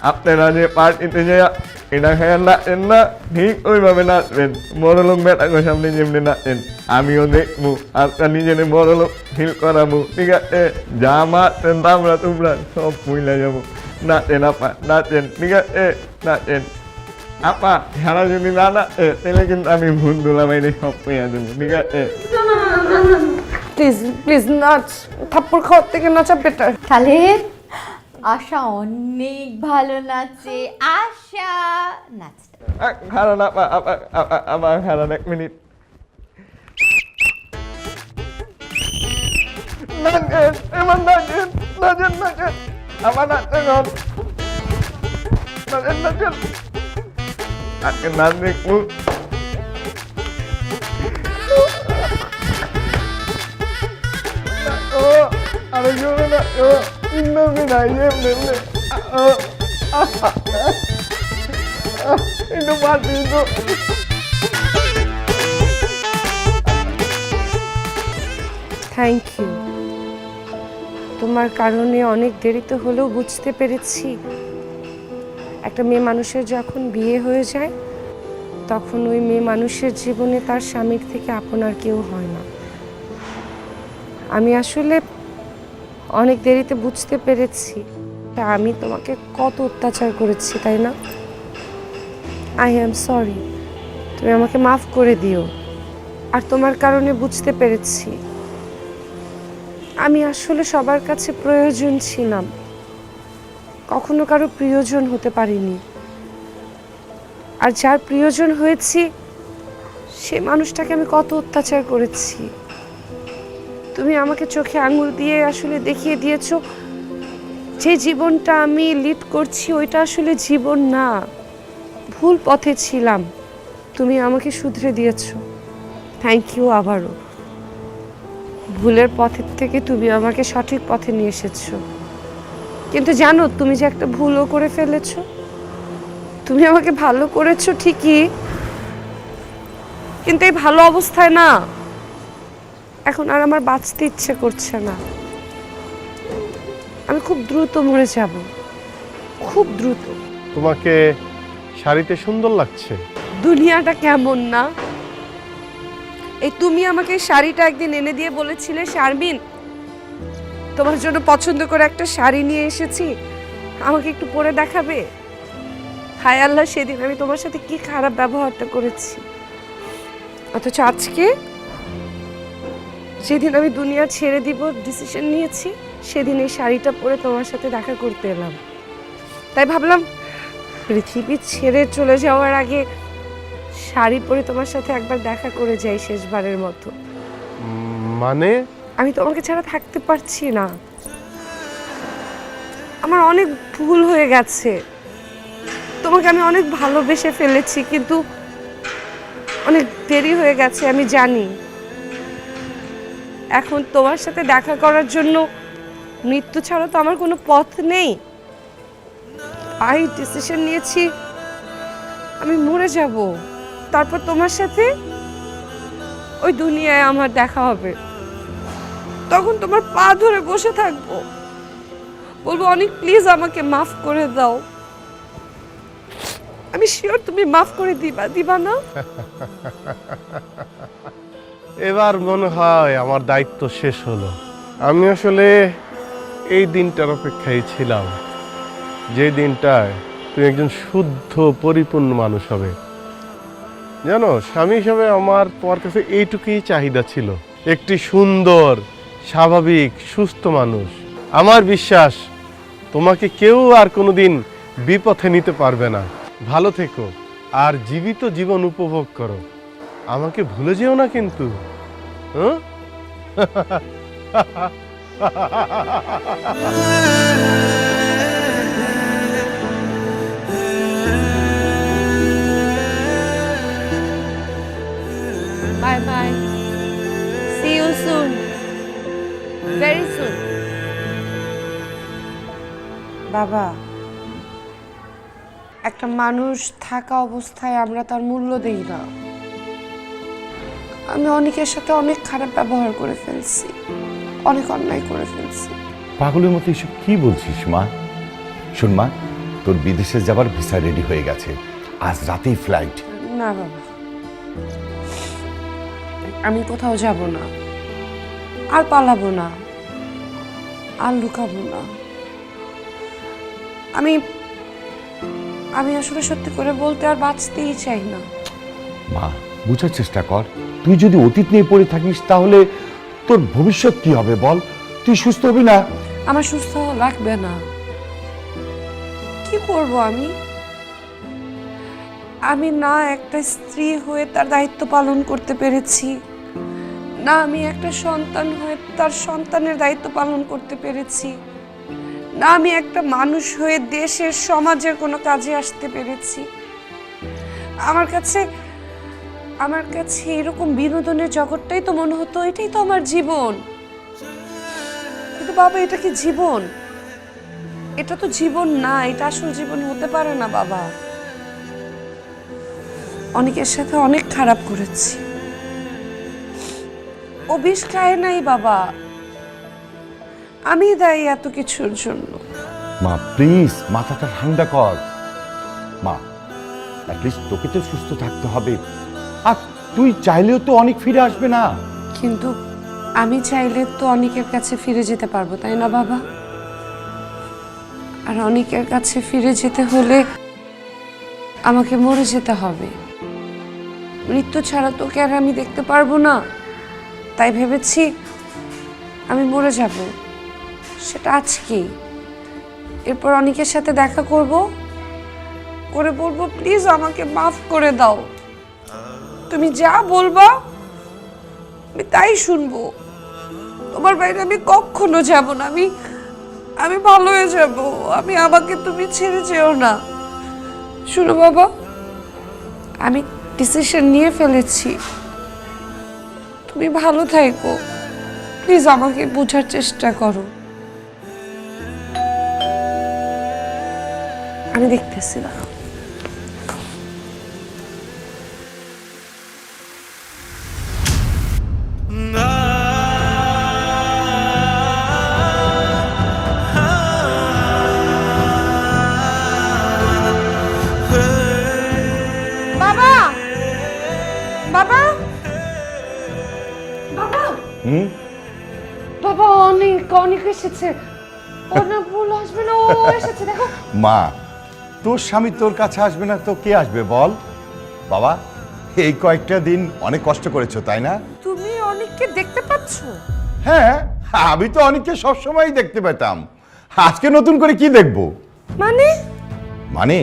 আপনারা যে পার্টিতে যে এটা খেয়াল নাচেন না, ঠিক ওইভাবে নাচবেন। বড় লোক বেটাকে সামনে যেমনি নাচেন আমিও দেখবো। আপনার নিজের বড় লোক ফিল করাবো, ঠিক আছে? যা মারছেন তামরা তোমরা সব ভুলে যাবো। নাচেন আপা, নাচেন, ঠিক আছে? নাচেন আপা। সারা যদি না নাচে তাহলে কিন্তু আমি ভুল দুলাম, এটা সব পেয়ে দেবো, ঠিক আছে? প্লিজ প্লিজ নাচ। থাপ্পড় খাওয়ার থেকে নাচা বেটার। খালেদ, আশা অনেক ভালো নাচে। আশা নাচটা খারান আপা, আপা আপা আপা খারান 1 মিনিট। নাচেন, এমন নাচেন, নাচেন, নাচেন। আমার নাচেন, নাচেন, নাচেন। আজকে নাচ দেখবো। ও আরে জোরে না, ও ইন্দ্রমি নাই এমনি এমনি। একটু পাচ্ছি তো। Thank you. তোমার কারণে অনেক দেরিতে হলেও বুঝতে পেরেছি, একটা মেয়ে মানুষের যখন বিয়ে হয়ে যায় তখন ওই মেয়ে মানুষের জীবনে তার স্বামীর থেকে আপন আর কেউ হয় না। আমি আসলে অনেক দেরিতে বুঝতে পেরেছি তা আমি তোমাকে কত অত্যাচার করেছি, তাই না? আই অ্যাম সরি, তুমি আমাকে মাফ করে দিও। আর তোমার কারণে বুঝতে পেরেছি আমি আসলে সবার কাছে প্রয়োজন ছিলাম, কখনো কারো প্রিয়জন হতে পারিনি। আর যার প্রিয়জন হয়েছি সে মানুষটাকে আমি কত অত্যাচার করেছি। তুমি আমাকে চোখে আঙুল দিয়ে আসলে দেখিয়ে দিয়েছো যে জীবনটা আমি লিড করছি ওইটা আসলে জীবন না, ভুল পথে ছিলাম। তুমি আমাকে শুধরে দিয়েছো, থ্যাংক ইউ। আবারও ভুলের পথের থেকে তুমি আমাকে সঠিক পথে নিয়ে এসেছো। কিন্তু জানো তুমি যে একটা ভুলও করে ফেলেছো। তুমি আমাকে ভালো করেছো ঠিকই, কিন্তু এই ভালো অবস্থায় না এখন আর আমার বাঁচতে ইচ্ছে করছে না। আমি খুব দ্রুত মরে যাব, খুব দ্রুত। তোমাকে শাড়িতে সুন্দর লাগছে। দুনিয়াটা কেমন না? এই তুমি আমাকে এই শাড়িটা একদিন এনে দিয়ে বলেছিলে, শারমিন তোমার জন্য পছন্দ করে একটা শাড়ি নিয়ে এসেছি, আমাকে একটু পরে দেখাবে। হায় আল্লাহ, সেদিন আমি তোমার সাথে কি খারাপ ব্যবহারটা করেছি। অথচ আজকে সেদিন আমি দুনিয়া ছেড়ে দিব ডিসিশন নিয়েছি, সেদিন এই শাড়িটা পরে তোমার সাথে দেখা করতে এলাম। তাই ভাবলাম পৃথিবী ছেড়ে চলে যাওয়ার আগে শাড়ি পরে তোমার সাথে একবার দেখা করে যাই, শেষবারের মতো। মানে? আমি তোমাকে ছাড়া থাকতে পারছি না। আমার অনেক ভুল হয়ে গেছে, তোমাকে আমি অনেক ভালোবেসে ফেলেছি, কিন্তু অনেক দেরি হয়ে গেছে আমি জানি। এখন তোমার সাথে দেখা করার জন্য মৃত্যু ছাড়া তো আমার কোনো পথ নেই। আমি ডিসিশন নিয়েছি আমি মরে যাব, তারপর তোমার সাথে ওই দুনিয়ায় আমার দেখা হবে। তখন তোমার পা ধরে বসে থাকবো, বলবো অনেক প্লিজ আমাকে মাফ করে দাও। আমি শিওর তুমি মাফ করে দিবা না? এবার মনে হয় আমার দায়িত্ব শেষ হলো। আমি আসলে এই দিনটার অপেক্ষায় ছিলাম, যে দিনটায় তুমি একজন শুদ্ধ পরিপূর্ণ মানুষ হবে। জানো, স্বামী হিসাবে আমার তোমার কাছে এইটুকুই চাহিদা ছিল, একটি সুন্দর স্বাভাবিক সুস্থ মানুষ। আমার বিশ্বাস তোমাকে কেউ আর কোনোদিন বিপথে নিতে পারবে না। ভালো থেকো আর জীবিত জীবন উপভোগ করো, আমাকে ভুলে যেও না কিন্তু। হ্যাঁ? Bye bye, see you soon, very soon. বাবা, একটা মানুষ থাকা অবস্থায় আমরা তার মূল্য দেই না। আমি অনেকের সাথে অনেক খারাপ ব্যবহার করে ফেলছি, অনেক অন্যায় করে ফেলছি। পাগলের মতো এসব কি বলছিস মা? শোন মা, তোর বিদেশে যাবার ভিসা রেডি হয়ে গেছে, আজ রাতেই ফ্লাইট। না বাবা, আমি কোথাও যাব না, আর পালাবো না, আর লুকাবো না। আমি আসলে সত্যি করে বলতে আর বাঁচতেই চাই না। মা, বুঝার চেষ্টা কর। তুই যদি অতীত নিয়ে পড়ে থাকিস তাহলে তোর ভবিষ্যৎ কি হবে বল? তুই সুস্থ হবি না। আমার সুস্থ হওয়া লাগবে না। কি করব আমি না একটা স্ত্রী হয়ে তার দায়িত্ব পালন করতে পেরেছি, না আমি একটা সন্তান হয়ে তার সন্তানের দায়িত্ব পালন করতে পেরেছি, না আমি একটা মানুষ হয়ে দেশের সমাজের কোনো কাজে আসতে পেরেছি। আমার কাছে এরকম বিনোদনের জগৎটাই তো মনে হতো এটাই তো আমার জীবন। কিন্তু বাবা, এটা কি জীবন? এটা তো জীবন না, এটা আসল জীবন হতে পারে না বাবা। অনেকের সাথে অনেক খারাপ করেছি, ও বিষ খায় নাই বাবা, আমি দায়ী এত কিছুর জন্য। মা প্লিজ মাথাটা ঠান্ডা কর। মা, অ্যাটলিস্ট তোকে তো সুস্থ থাকতে হবে। আর তুই চাইলেও তো অনেক ফিরে আসবে না। কিন্তু আমি চাইলে তো অনেকের কাছে ফিরে যেতে পারবো, তাই না বাবা? আর অনেকের কাছে ফিরে যেতে হলে আমাকে মরে যেতে হবে। মৃত্যু ছাড়া তোকে আর আমি দেখতে পারবো না, তাই ভেবেছি আমি মরে যাব, সেটা আজকেই। এরপর অনেকের সাথে দেখা করব, করে বলবো প্লিজ আমাকে মাফ করে দাও। তুমি যা বলবা আমি তাই শুনবো, তোমার বাইরে আমি কখনো যাব না। আমি ভালো হয়ে যাব, আমাকে তুমি ছেড়ে যেও না। শুনো বাবা, আমি ডিসিশন নিয়ে ফেলেছি, তুমি ভালো থাকো, প্লিজ আমাকে বোঝার চেষ্টা করো। আমি দেখতেছি না। Hey বাবা বাবা বাবা অনেক অনেক এসেছে। ও না ভুল আসবে না, ও এসেছে দেখো। মা, তোর স্বামী তোর কাছে আসবে না তো কে আসবে বল? বাবা, এই কয়েকটা দিন অনেক কষ্ট করেছো তাই না? তুমি অনেককে দেখতে পাচ্ছো? হ্যাঁ, আমি তো অনেককে সবসময় দেখতে পেতাম, আজকে নতুন করে কি দেখবো? মানে মানে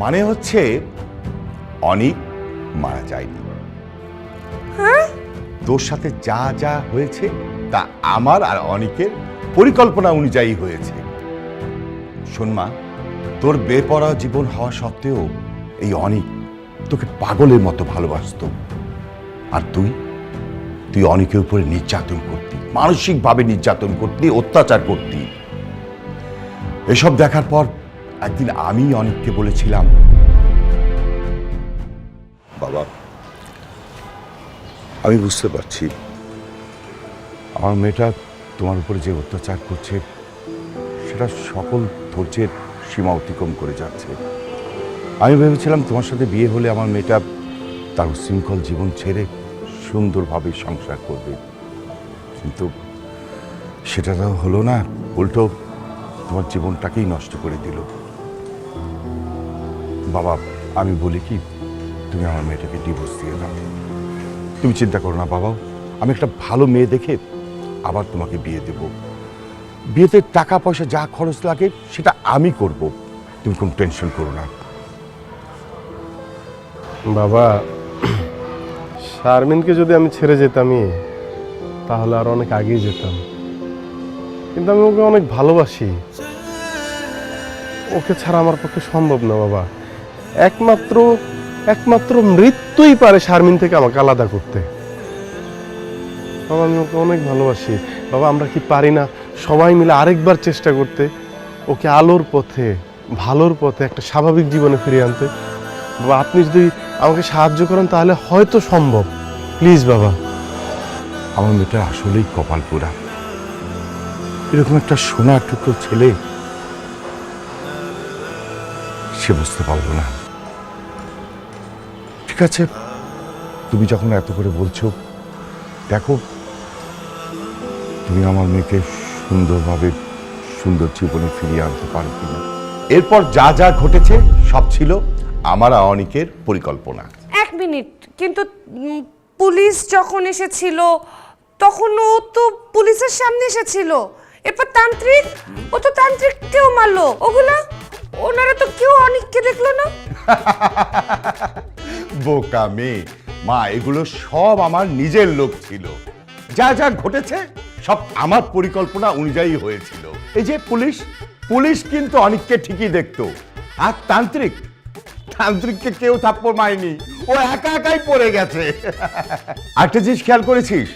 মানে হচ্ছে অনেক মারা যায়নি। হ্যাঁ, তোর সাথে যা যা হয়েছে তা আমার আর অনেকের পরিকল্পনা অনুযায়ী হয়েছে। শোন মা, তোর বেপরোয়া জীবন হওয়া সত্ত্বেও এই অনেক তোকে পাগলের মতো ভালোবাসতো, আর তুই অনেকের উপরে নির্যাতন করতি, মানসিকভাবে নির্যাতন করতি, অত্যাচার করতি। এসব দেখার পর একদিন আমি অনেককে বলেছিলাম, বাবা আমি বুঝতে পারছি আমার মেয়েটা তোমার উপরে যে অত্যাচার করছে সেটা সকল ধৈর্যের সীমা অতিক্রম করে যাচ্ছে। আমি ভেবেছিলাম তোমার সাথে বিয়ে হলে আমার মেয়েটা তার উচ্ছৃঙ্খল জীবন ছেড়ে সুন্দরভাবে সংসার করবে, কিন্তু সেটা তো হলো না, উল্টো তোমার জীবনটাকেই নষ্ট করে দিল। বাবা আমি বলি কি, তুমি আমার মেয়েটাকে ডিভোর্স দিয়ে দাও। তুমি চিন্তা করো না বাবা, আমি একটা ভালো মেয়ে দেখে আবার তোমাকে বিয়ে দেব। বিয়েতে টাকা পয়সা যা খরচ লাগে সেটা আমি করব, তুমি কোনো টেনশন করো না। বাবা, শারমিনকে যদি আমি ছেড়ে যেতামই তাহলে আর অনেক আগেই যেতাম, কিন্তু আমি ওকে অনেক ভালোবাসি। ওকে ছাড়া আমার পক্ষে সম্ভব না বাবা। একমাত্র মৃত্যুই পারে শারমিন থেকে আমাকে আলাদা করতে। বাবা আমি ওকে অনেক ভালোবাসি। বাবা আমরা কি পারি না সবাই মিলে আরেকবার চেষ্টা করতে, ওকে আলোর পথে, ভালোর পথে, একটা স্বাভাবিক জীবনে ফিরিয়ে আনতে? বাবা আপনি যদি আমাকে সাহায্য করেন তাহলে হয়তো সম্ভব। প্লিজ বাবা। আমার মেয়েটা আসলেই কপাল পোড়া, এরকম একটা সোনার টুকরো ছেলে সে বুঝতে পারলো না। ঠিক আছে, তুমি যখন এত করে বলছো, দেখো তুমি আমার মেয়েকে সুন্দরভাবে সুন্দর জীবনে ফিরিয়ে আনতে পারো কিনা। এরপর যা যা ঘটেছে সব ছিল আমার আর অনেকের পরিকল্পনা। এক মিনিট, কিন্তু পুলিশ যখন এসেছিল তখন ও তো পুলিশের সামনে এসেছিল। এরপর তান্ত্রিক, ও তো তান্ত্রিককেও মারলো। ওনারা তো কেউ অনেককে দেখলো না। বোকা মেয়ে, মা এগুলো সব আমার নিজের লোক ছিল। যা যা ঘটেছে সব আমার পরিকল্পনা অনুযায়ী হয়েছিল। এই যে পুলিশ কিন্তু অনেককে ঠিকই দেখতো, আর তান্ত্রিককে কেউ থাপ্পড় মারেনি, ও একা একাই পড়ে গেছে। একটা জিনিস খেয়াল করেছিস,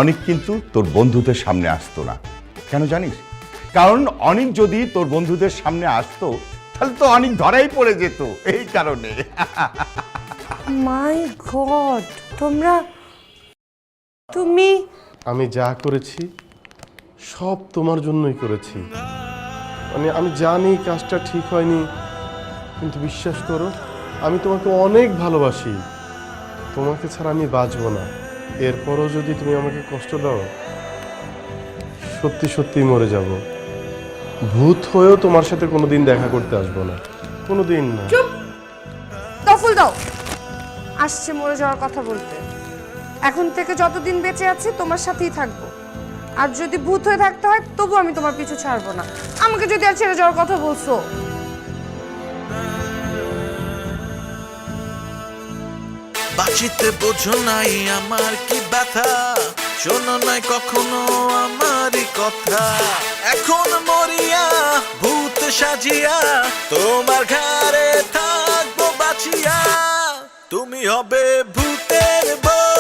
অনেক কিন্তু তোর বন্ধুদের সামনে আসতো না। কেন জানিস? কারণ অনেক যদি তোর বন্ধুদের সামনে আসতো তাহলে তো অনেক ধরাই পড়ে যেত, এই কারণে। মাই গড, তুমি আমি যা করেছি সব তোমার জন্যই করেছি। মানে আমি জানি কাজটা ঠিক হয়নি, কিন্তু বিশ্বাস করো আমি তোমাকে অনেক ভালোবাসি। তোমাকে ছাড়া আমি বাঁচবো না। এরপরও যদি তুমি আমাকে কষ্ট দাও, সত্যি সত্যি মরে যাব। ভূত হয়েও তোমার সাথে কোনোদিন দেখা করতে আসবো না, কোনোদিন না। চুপ, দফল দাও। আসছে মরে যাওয়ার কথা বলতে। এখন থেকে যতদিন বেঁচে আছি তোমার সাথেই থাকবো, আর যদি ভূত হয়ে থাকতে হয় তবু আমি তোমার পিছু ছাড়বো না। আমাকে যদি আর ছেড়ে যাওয়ার কথা বলছো, বাঁচিতে বোঝো নাই আমার কি ব্যথা, শোনো নাই কখনো আমারই কথা। এখন মরিয়া ভূত সাজিয়া তোমার ঘরে থাকবো বাঁচিয়া, তুমি হবে ভূতের বউ।